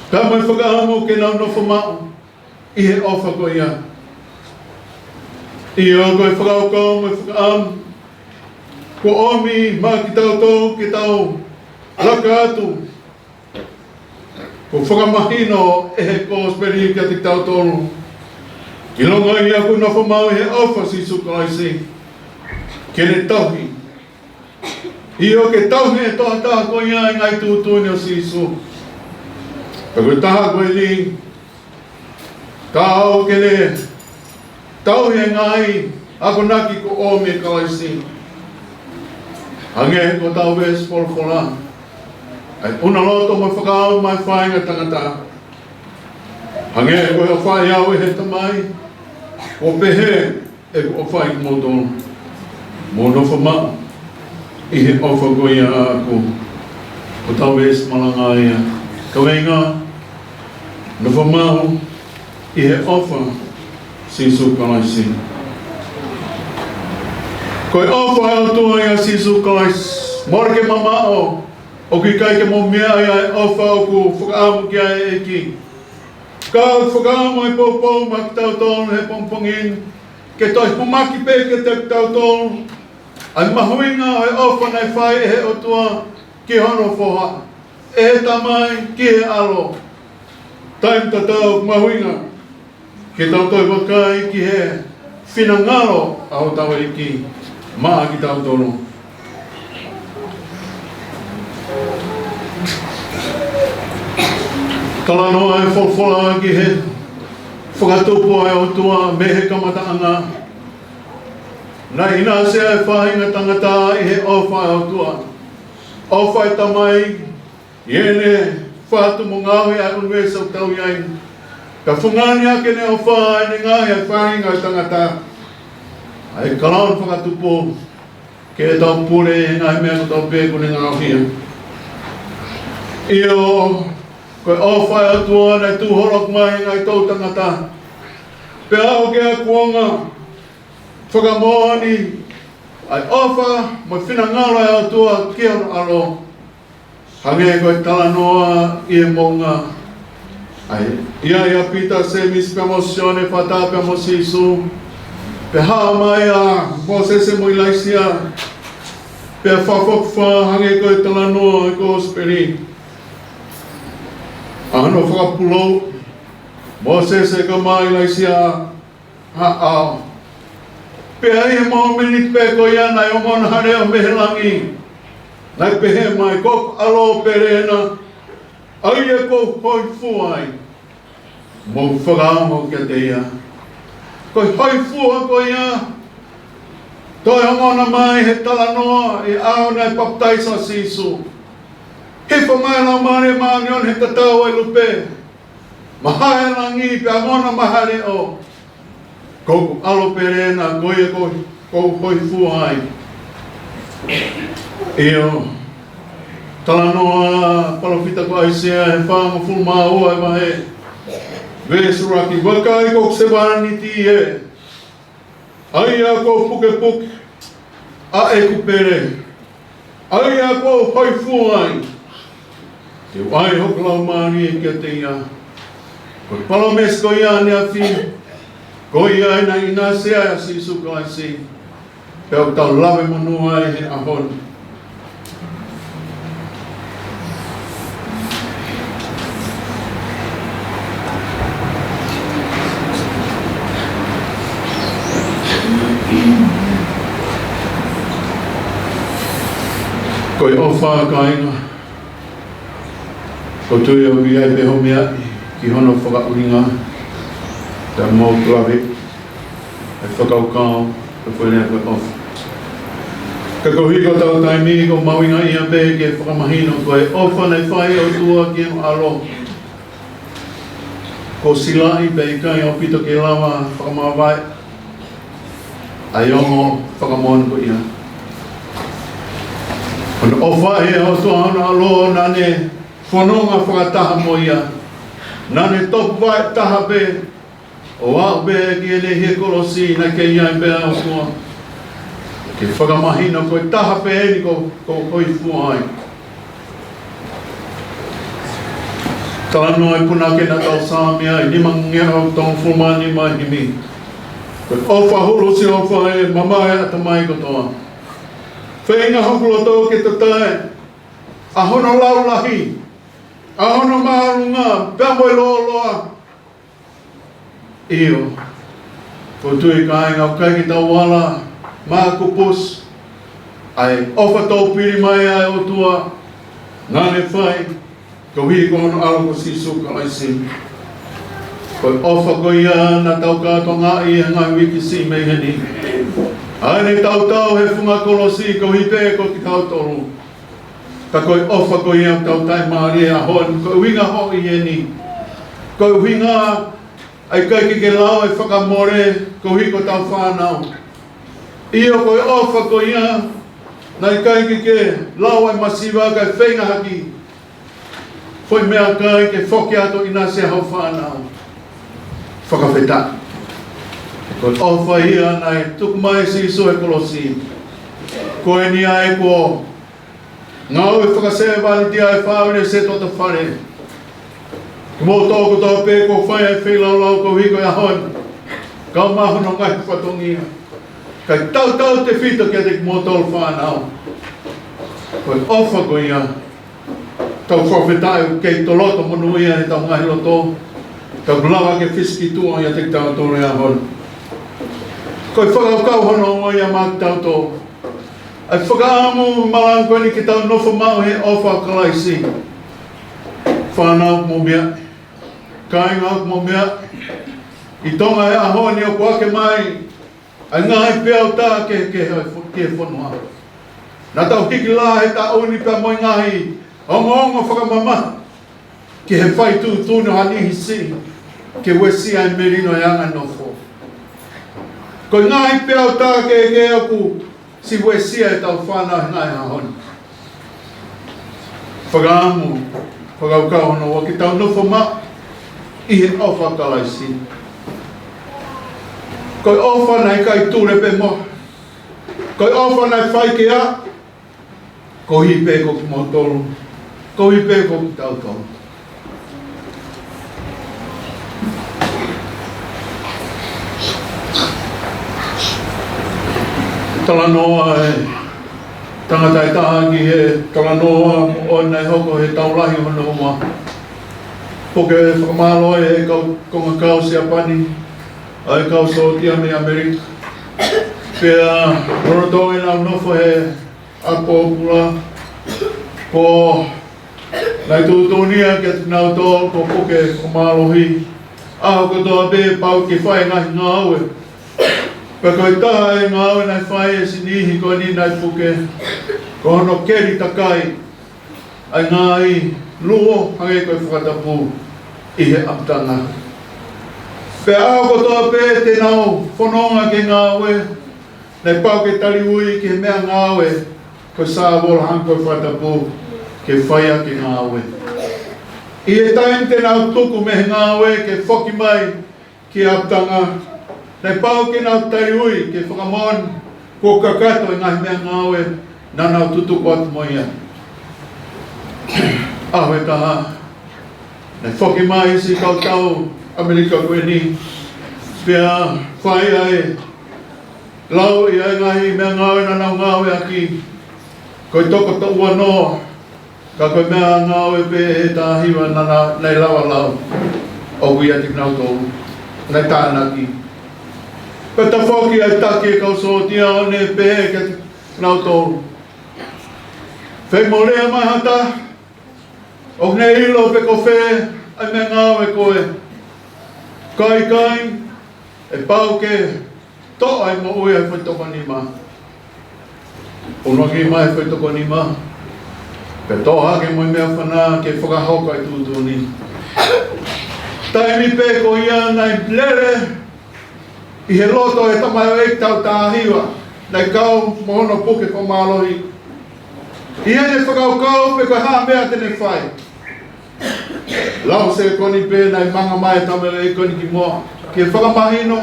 S3: Ka mai whakaamu ke nau nofa mau. I he ofa ko ia. Ia koe whakaukau mai whakaam. Ko omi mā ki tau tau ki tau laka atu. Ko whakamahino e he kōsperi kia te tau tonu. Ki longa i aku na whamau he ofa si sukalaisi. Kene tauhi. Io ke tauhi e toa taha koe ia i ngai tūtūni o Sisu. Ka koe taha koe li. Ka au kene tauhi e ngai ako naki ko omi e kalaisi. Hange ko tau ves polfola. Ai una loto mai whakaau mai whainga tangata. Hange ko e whai au e he tamai. Ko pehe e ko whai ki motono. Mono whamau. I he ofa ko ia ako. Ko tau ves malanga ia. Kawenga. No whamau. I he ofa. Sisu kalaisi. Ko e ofa au tua ia Sisu kalaisi. Mora ke mamao. O ki kai ke mo mea ia e ofa o ku whakaamu ki ai e ki. Ka whakaamu e pōpō ma ki tau tonu he pongpongin. Ke toi pumaki pe ke te tau tonu. Ai mahuinga o e ofa nei whai e he o tua ki hono whoha. E he tamai ki he alo. Taim tatau mahuinga. Ke tau toi wakai ki he whinangaro au tau e ki. Maa ki tau tonu. Tala noa e wholwhola ki he whakatupu ai o tua me he kamataanga. Nai ina sea e whahinga tangata i he ofa o tua. Ofa e tamai, iene whatu mo ngāwe a unwesa o tau iai. Ka whungani ake ne ofa e ne ngāhe e whahinga tangata. Ai kalaun whakatupu ke e tau pure e ngai mea ko tau pēku ne ngāwhia. Io koe ofa e atua nei tūhorok mai ngai tau tangata. Pe au ke a kuonga, whakamoani, ai ofa mai whinangalo e atua ki anu alo. Hange koe talanoa i e monga. Ai ia pita semis pe mosione whata pe mo Sisu. Pe haa mai a mosese mo ilaisia. Pe whawhokwha hange koe talanoa i kōsperi. Ano whakapulou, Moses e ka mai laisia ha'au. Pea i he mau minit pe ko ia nai omona hare o mehelangi. Nai pehe mai kok alo perena, ai e ko hoi fuai. Mo whakaongo kia te ia. Ko hoi fua ko ia. Toi omona mai he talanoa i au nai baptaisa Sisu. He whamaela mare maani on he tatau e lupe. Mahae langi pe amona mahare o. Kouku alo perena koe kou hoi fuai. Io. Talanoa palofita ko aisea he whaama fulmaa ua e mahe. Vesuraki wakai kou se warani ti e. Aia kou puke puke. A e kupere. Aia kou hoi fuai. Te wai hoklau maani e kia te ia. Koe palomes ko ia ni a fi. Ko ia ina ina sea a Sisu kalaisi. Peo tau lawe manua e he ahon. Koe ofa ka inga. Ko tui au i ai peho mea ki hono whakauringa. Ta mō klawe. Ai whakaukau. Ka whenea koe ofa. Ka kohiko tau taimi ko mawinga ia pe ke whakamahino koe ofa nei whai o tua ki eno alo. Ko silai pe i kai o pito ke lawa whakamawai. Ai ongo whakamon ko ia. Kono ofa e o tua hana alo nane whanonga whakataha mo ia. Nane topu vai taha pe. O au pe ki ene he kolosi na ke iai pe au tua. Ke whakamahina koe taha pe eni ko hoi fuai. Talanoa e puna ke na tau sāmia i lima ngea o tong fulmani mai himi. Ofa hulu si ofa e mama e atamai kotoa. Whainga hokulo tō ke tatai. Ahono laulahi. Ahono maharunga. Pea moe loa loa. Iyo. Ko tui ka inga kai ki tau wala. Maa kupus. Ai ofa tau piri mai ai o tua. Ngane whai. Ko hii kono ala ko si suka ai si. Ko ofa ko ia na tau kātonga i ngai wiki si mei heni. Ai ne tau tau he funga kolosi ko hipe ko ki tau tolu. Ka koe ofa ko ia tau tai maari a hon. Ko winga ho i heni. Ko winga ai kai ki ke lau e whakamore ko hi ko tau whanau. Iyo ko ofa ko ia nai kai ki ke lau e masiwa kai whenga haki. Foi mea kai ke whoki ato ina se hau whanau. Whakawheta. Ko ofa ia nai tukumai si so e kolosi. Ko e ni ai ko ngau e whakasea wali tia e whawine se tota whare. Mo tōku tō pē ko whai ai whilau lau ko hiko e hon. Kau mahono ngai whatongia. Kai tau tau te whito kia te mo tōlu whanau. Ko e ofa ko ia. Tau whawhetai kei toloto monu ia e tau ngahi loto. Tau blawa ke fiski tua ia te tau tōre a hon. Ko e whakau hono o ia māk tau tō. Ai whakaamu malang koe ni ki tau nofo mau he ofa kalaisi. Whanau mo mea. Kainga mo mea. I tonga e ahoni o kuake mai. Ai ngai peau tā ke whanua. Nā tau hiki la he tā uni pia moi ngahi. Ongo whakamama. Ki he whai tū tūnu hanihi si. Ke wesi ai merino e anga nofo. Ko ngai peau tā ke aku. Si wesi ai tau whanau ngai ahoni. Whakaamu. Whakaukau hono wa ki tau nofo ma. I he ofa kalaisi. Ko ofa nai kai tūre pe mo. Ko ofa nai whai ke a. Ko hi pe ko ki mo tolu. Ko hi pe ko ki tau tolu. Talanoa e tangatai tahaki he talanoa o nei hoko he taulahi hono oma. Poke whakamāloi e konga kau si apani. Ai kau so tia me Amerika. Pea roto e nau nofo he apo pula. Po nai tūtūnia ke nau tō ko poke whakamālohi. Aho ko toa be pau ki whai ngahi ngā aue. Pea koe taha e ngā aue nai whai e sinihi koe ni nai puke. Ko hono keri takai. Ai ngā i luo hange koe whakatapu i he aptanga. Pea ao ko toa pē te nau whanonga ke ngā aue. Nei pau ke tari ui ke mea ngā aue. Koe sā wola hang koe whakatapu ke whaia ke ngā aue. I e taim te nau tuku me ngā aue ke whoki mai ki aptanga. Nei pau ke nau tari ui ke whakamon ko kakato i ngahi mea ngā aue. Nā nau tutuku atu moia. Aho e taha. Nei whoki mai si kau tau Amerika koe ni. Pea whai ai. Lau i ai ngahi mea ngāwe na nau ngāwe aki. Koe toko ta ua noa. Ka koe mea ngāwe pe he tā hiwa nana nei lawa lau. O kui ati nau tōu. Nei tānaki. Pe ta whoki ai taki e kau sōtia o ne pe he ke nau tōu. Whai morea mai hata. O ne ilo pe ko whe ai mea ngāwe koe. Kai, e pau ke to ai mo ui ai whai toko ni ma. Uno ki mai whai toko ni ma. Pe to hake mo mea whana ke whakahoka i tūtū ni. Tai mi pe ko ia nai lere. I he loto e tamai o eik tau tā hiwa. Nai kau mohono puke ko mālohi. I ene whakaukau pe koe haa mea tene whai. Lau se koni pe nai manga mai tamele e koni ki moa. Ke whakamahino,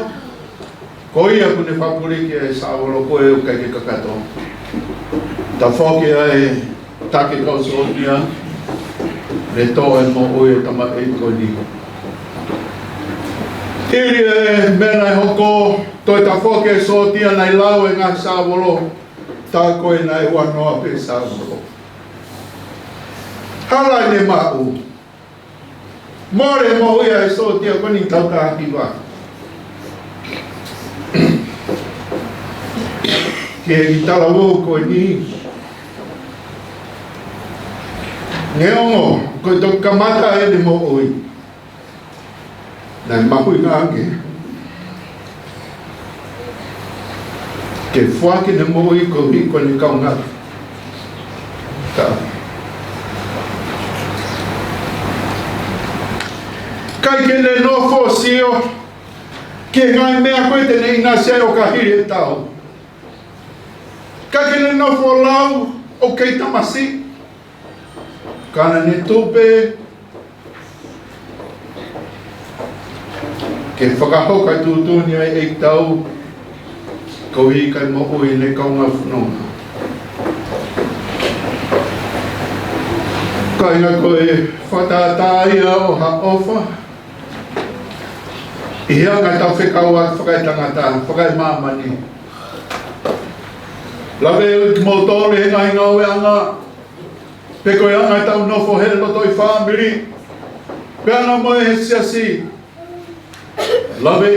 S3: ko ia kune whapuri ki e sāwaro koe u kai ke kakato. Ta whoki ai take kau sōtia, re tō e mo oi e tama e koni. Iri e mena hoko toi ta foke so tia nai lau e ngā sāwolo tā koe nai wanoa pe sāwolo. Hala ne mau. More mo ia e so tia koni tau tā hiwa. Ke i tala wō koe ni. Ngeongo, koe tō kamata e ne mo oi. Nai mahui ngānge. Ke whake ne mo oi ko hiko ni kaunga. Tā. Kai ke ne nofo sio, ke ngai mea koe te ne inga se o ka hiri e tau. Kai ke ne nofo lau o kei tamasi. Kana ne tupe, ke whakahoka tūtūni ai e tau, ko hi kai moho i ne kaunga whanonga. Ka inga koe whatatāia o ha ofa, i hea ngai tau whekau at whakai tangata, whakai māmani. Lawe mo tōre he ngai ngau e anga, pe koe anga tau nofo hele loto i whāmiri, pe anga moe he siasi. Lawe,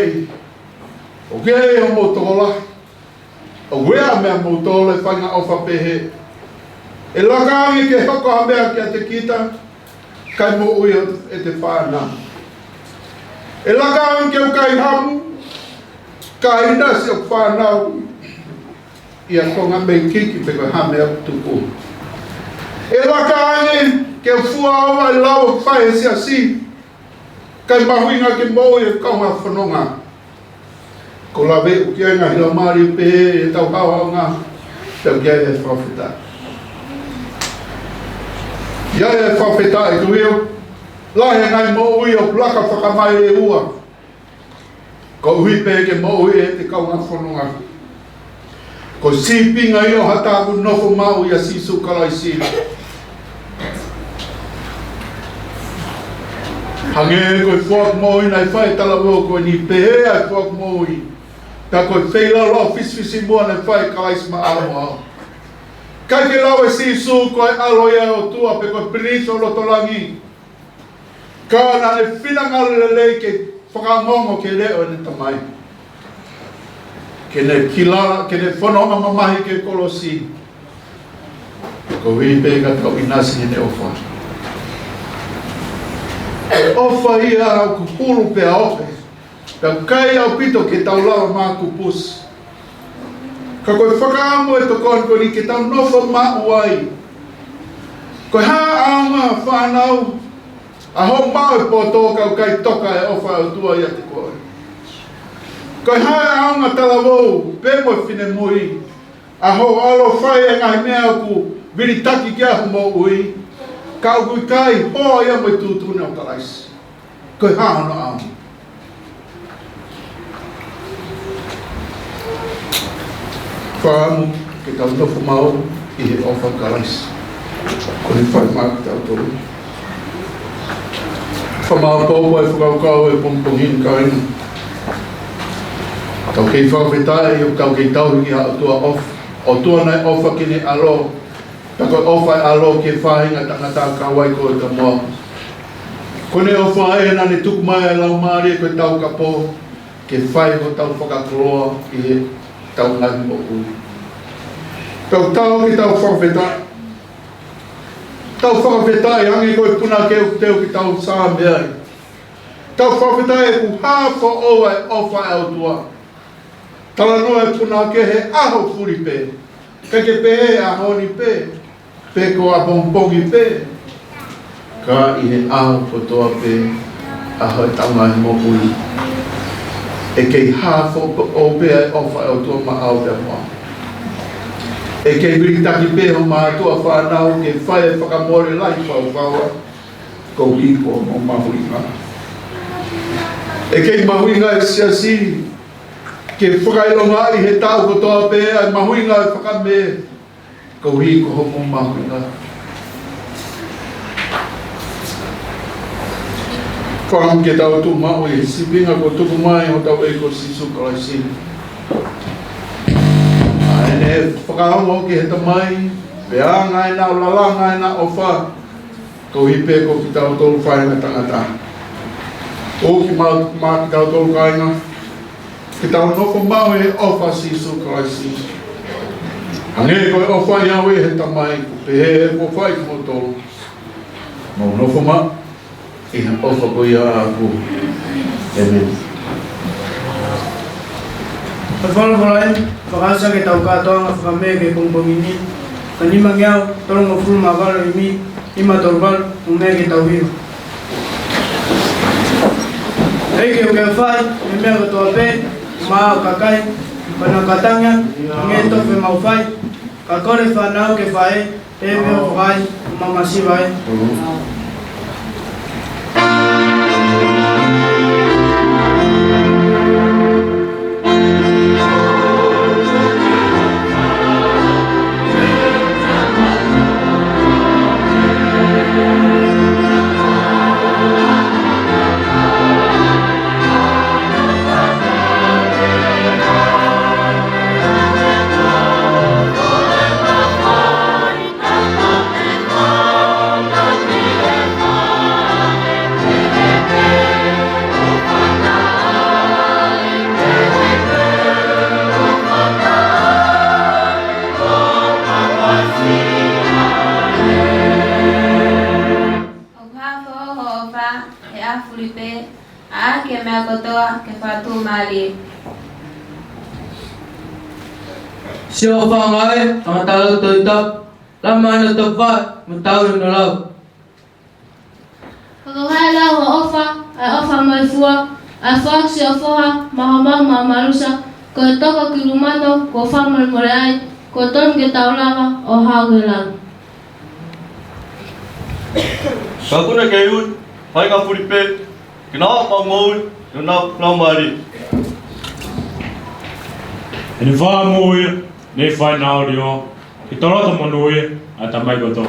S3: o kei o mo tola, o wea mea mo tola e whainga ofa pehe. E lakaangi ke hoko ha mea ki a te kita, kai mo ui e te whāna. E lakaangi ke o kai hamu, kai nasi o whānau, ia konga mei kiki pe koe ha mea tuku. E lakaangi ke o fua awa e lau whae siasi, kai mahuinga ke mo e kaunga whanonga. Ko lawe u kia ngā hila maari pe e tau hawa ngā, tau kia e whawheta. Ia e whawheta e kuio, lahe ngai mo ui o plaka whakamai e ua. Ko ui pe ke mo ui e te kaunga whanonga. Ko sipinga i o hataku nofo mau i a sisu kalaisi. Hange koe whak moi nai whai talawo koe ni pehe ai whak moi. Ta koe wheila lo fisfisi mua nai whai kalais ma aloa. Kai ke lau e sisu koe aloia o tua pe koe piriso lotolangi. Ka na ne whinangale lelei ke whakangongo ke leo ne tamai. Ke ne kilala, ke ne whanonga mamahi ke kolosi. Ko wipe ka tau inasi ne ofa. Ofa ia au kupuru pe ofe. Ka kai au pito ke tau lawa maa kupus. Ka koe whakaamu e tokon koe ni ke tau nofo maa uai. Koe haa aunga whanau. A ho mau e poto kau kai toka e ofa au tua ia te koe. Koe haa aunga talawou, pe mo whine mui. A ho alo whai e ngai mea ku viritaki kia humo ui. Kau kui kai hoa ia mai tūtune o kalais. Koe haa no au. Whaamu ke tau nofo mau i he ofa kalais. Koe whai maa ki tau tōru. Whamau pōpua e whakaukau e pongpongin kaina. Tau kei whawhetai o tau kei tauhiki ha o tua ofa. O tua nei ofa ki ne alo. Tako ofa e alo ke whahinga tangata kawai ko e ka moa. Kone ofa e na ne tuku mai e lau maari e koe tau kapo. Ke whai ko tau whakakroa i he tau ngahi mo ui. Tau tau ki tau whawhetai. Tau whakawhetai hangi koe puna keu teo ki tau saa meai. Tau whakawhetai e ku hāwha oa e ofa e au tua. Tala noa e puna ke he aho furi pe. Kake pe he aho ni pe. Pe ko a pongpongi pe. Ka i he aho kotoa pe. Aho e tau ngahi mo ui. E kei hāwha o pe e ofa e au tua ma au te moa. E kei viritaki peho mātua whanau ke whae whakamore lai whauwhaua ko hiko mo mahuinga. E kei mahuinga e siasi ke whakailonga i he tau kotoa pe ai mahuinga e Fakamē ko hiko mo mahuinga. Whakam ke tau tu mau e sipinga ko tuku mai o tau e ko sisu kalaisi. Aene whakaongo ki he tamai, pea ngai na ulala ngai na ofa, ko hipe ko ki tau tolu whainga tangata. O ki mau ki tau tolu kainga, ki tau noko mau e ofa sisu kalaisi. Ange ko e ofa iawe he tamai, ko pehe ko whai ki mo tolu. Mau noko ma, i ha ofa ko ia aku. Amen.
S10: Whakawhalain, whakasa ke tau katoa ngā Fakamē ke pongpongini, ka nima ngiau, tolong o fulu mawala i mi, ima torbal, o mea ke tau hiwa. Hei ke o ke whai, me mea ka toa pē, maa kakai, pana katanga, nge tofe mau whai, ka kore whanau ke whae, e meo whai, mamasi whai.
S11: Siapa ngai, tangan tahu tetap, lama nak tepat, mentau dan lau.
S17: Kagawai lau ofa, ofa mai fua, fua si ofa, mahamau mamarusa, ko toka kilumano, ko fa malmorai, ko ton ke taulava, o haugelan.
S7: Aku nak kayut, hai ka Filipe, kenapa mau nak lamari?
S18: Ini famui, ne fai naudio, itolo to monui, atamai goto.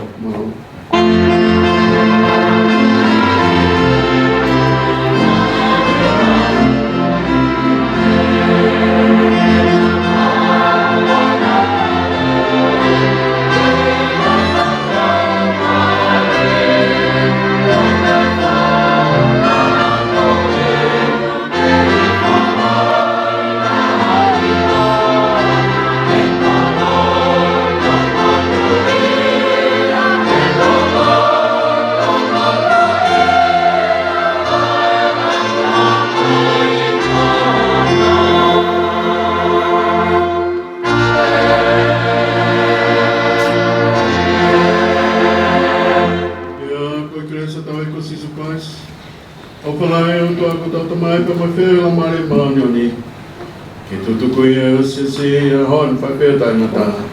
S3: Siasi hon Kapeta mata.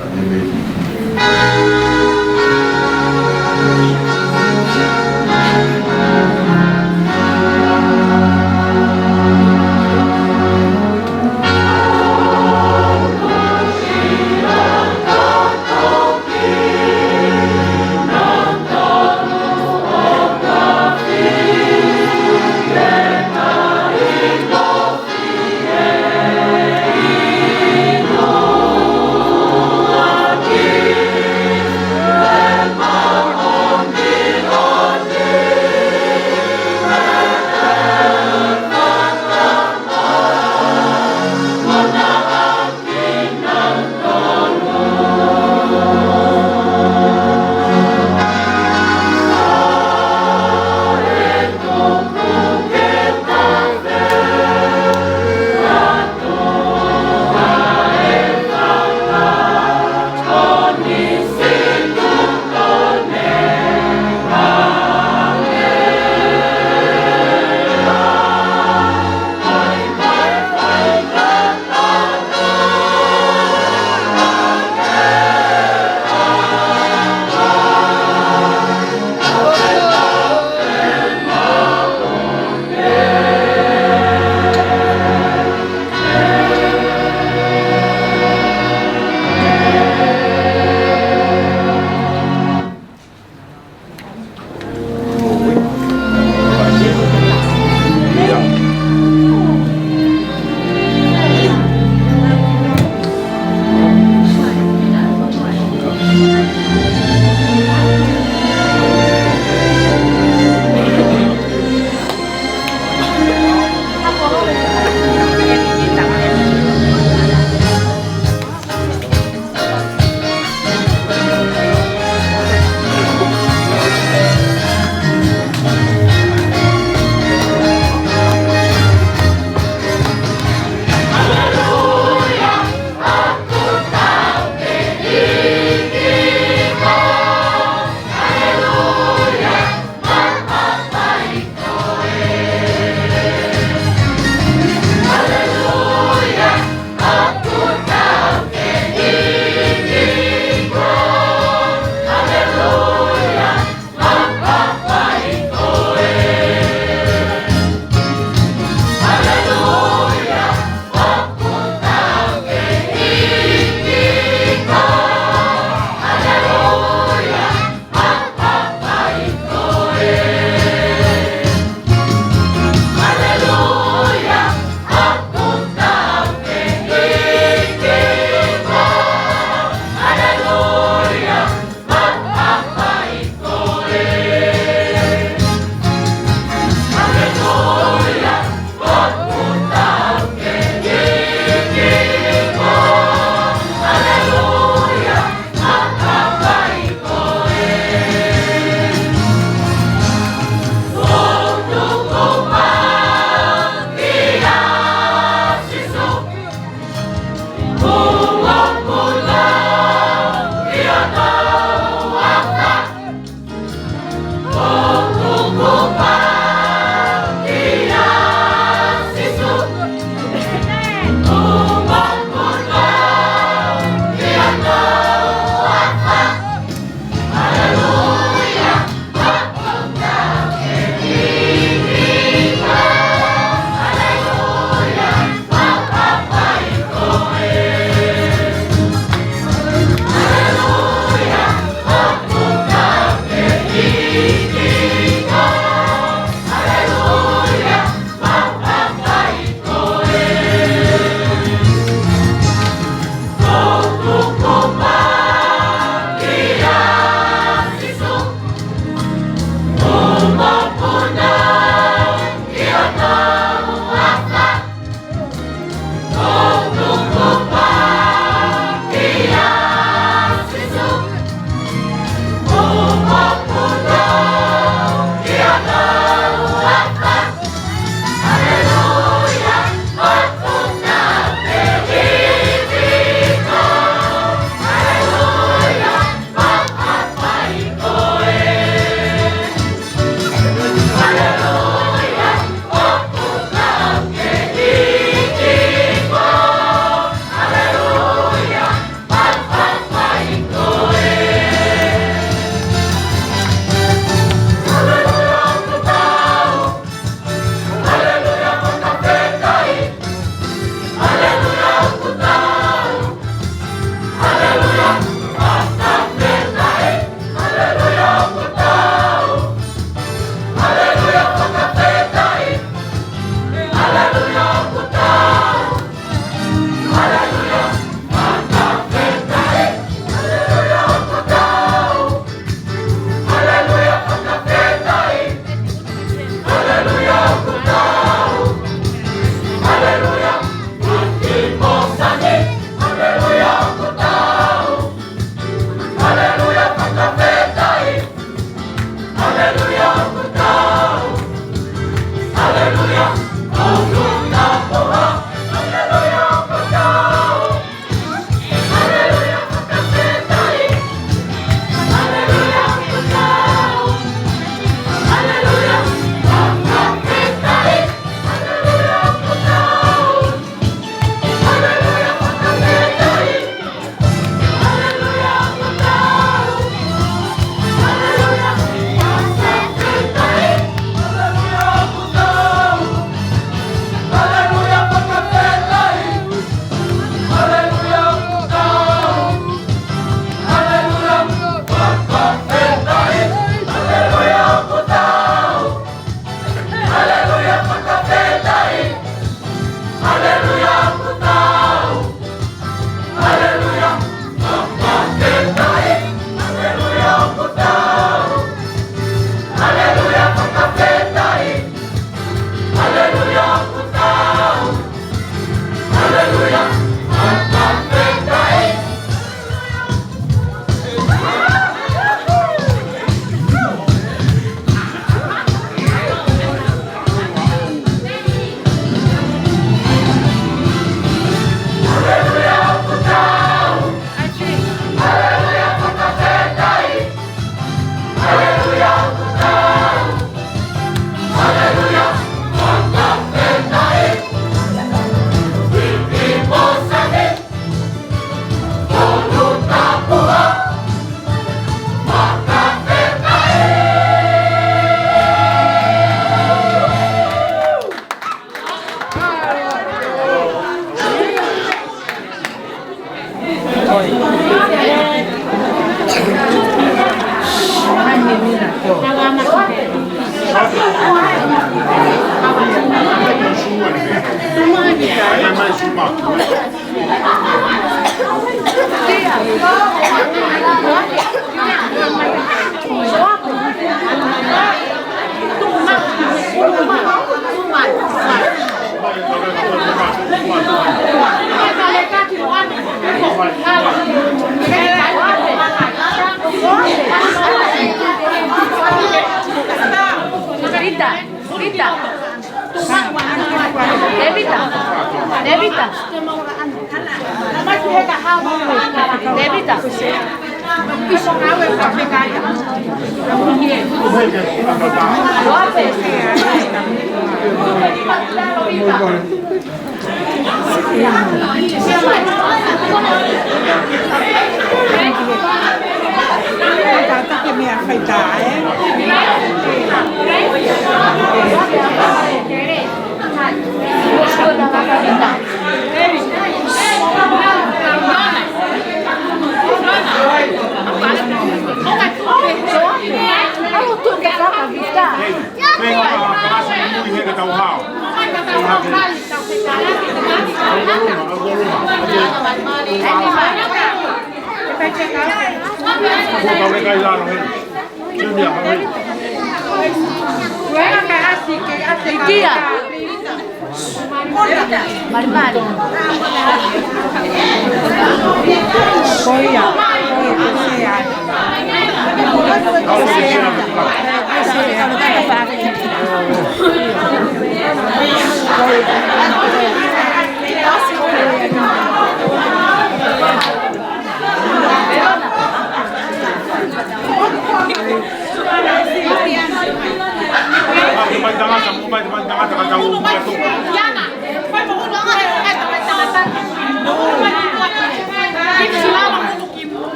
S3: Amen.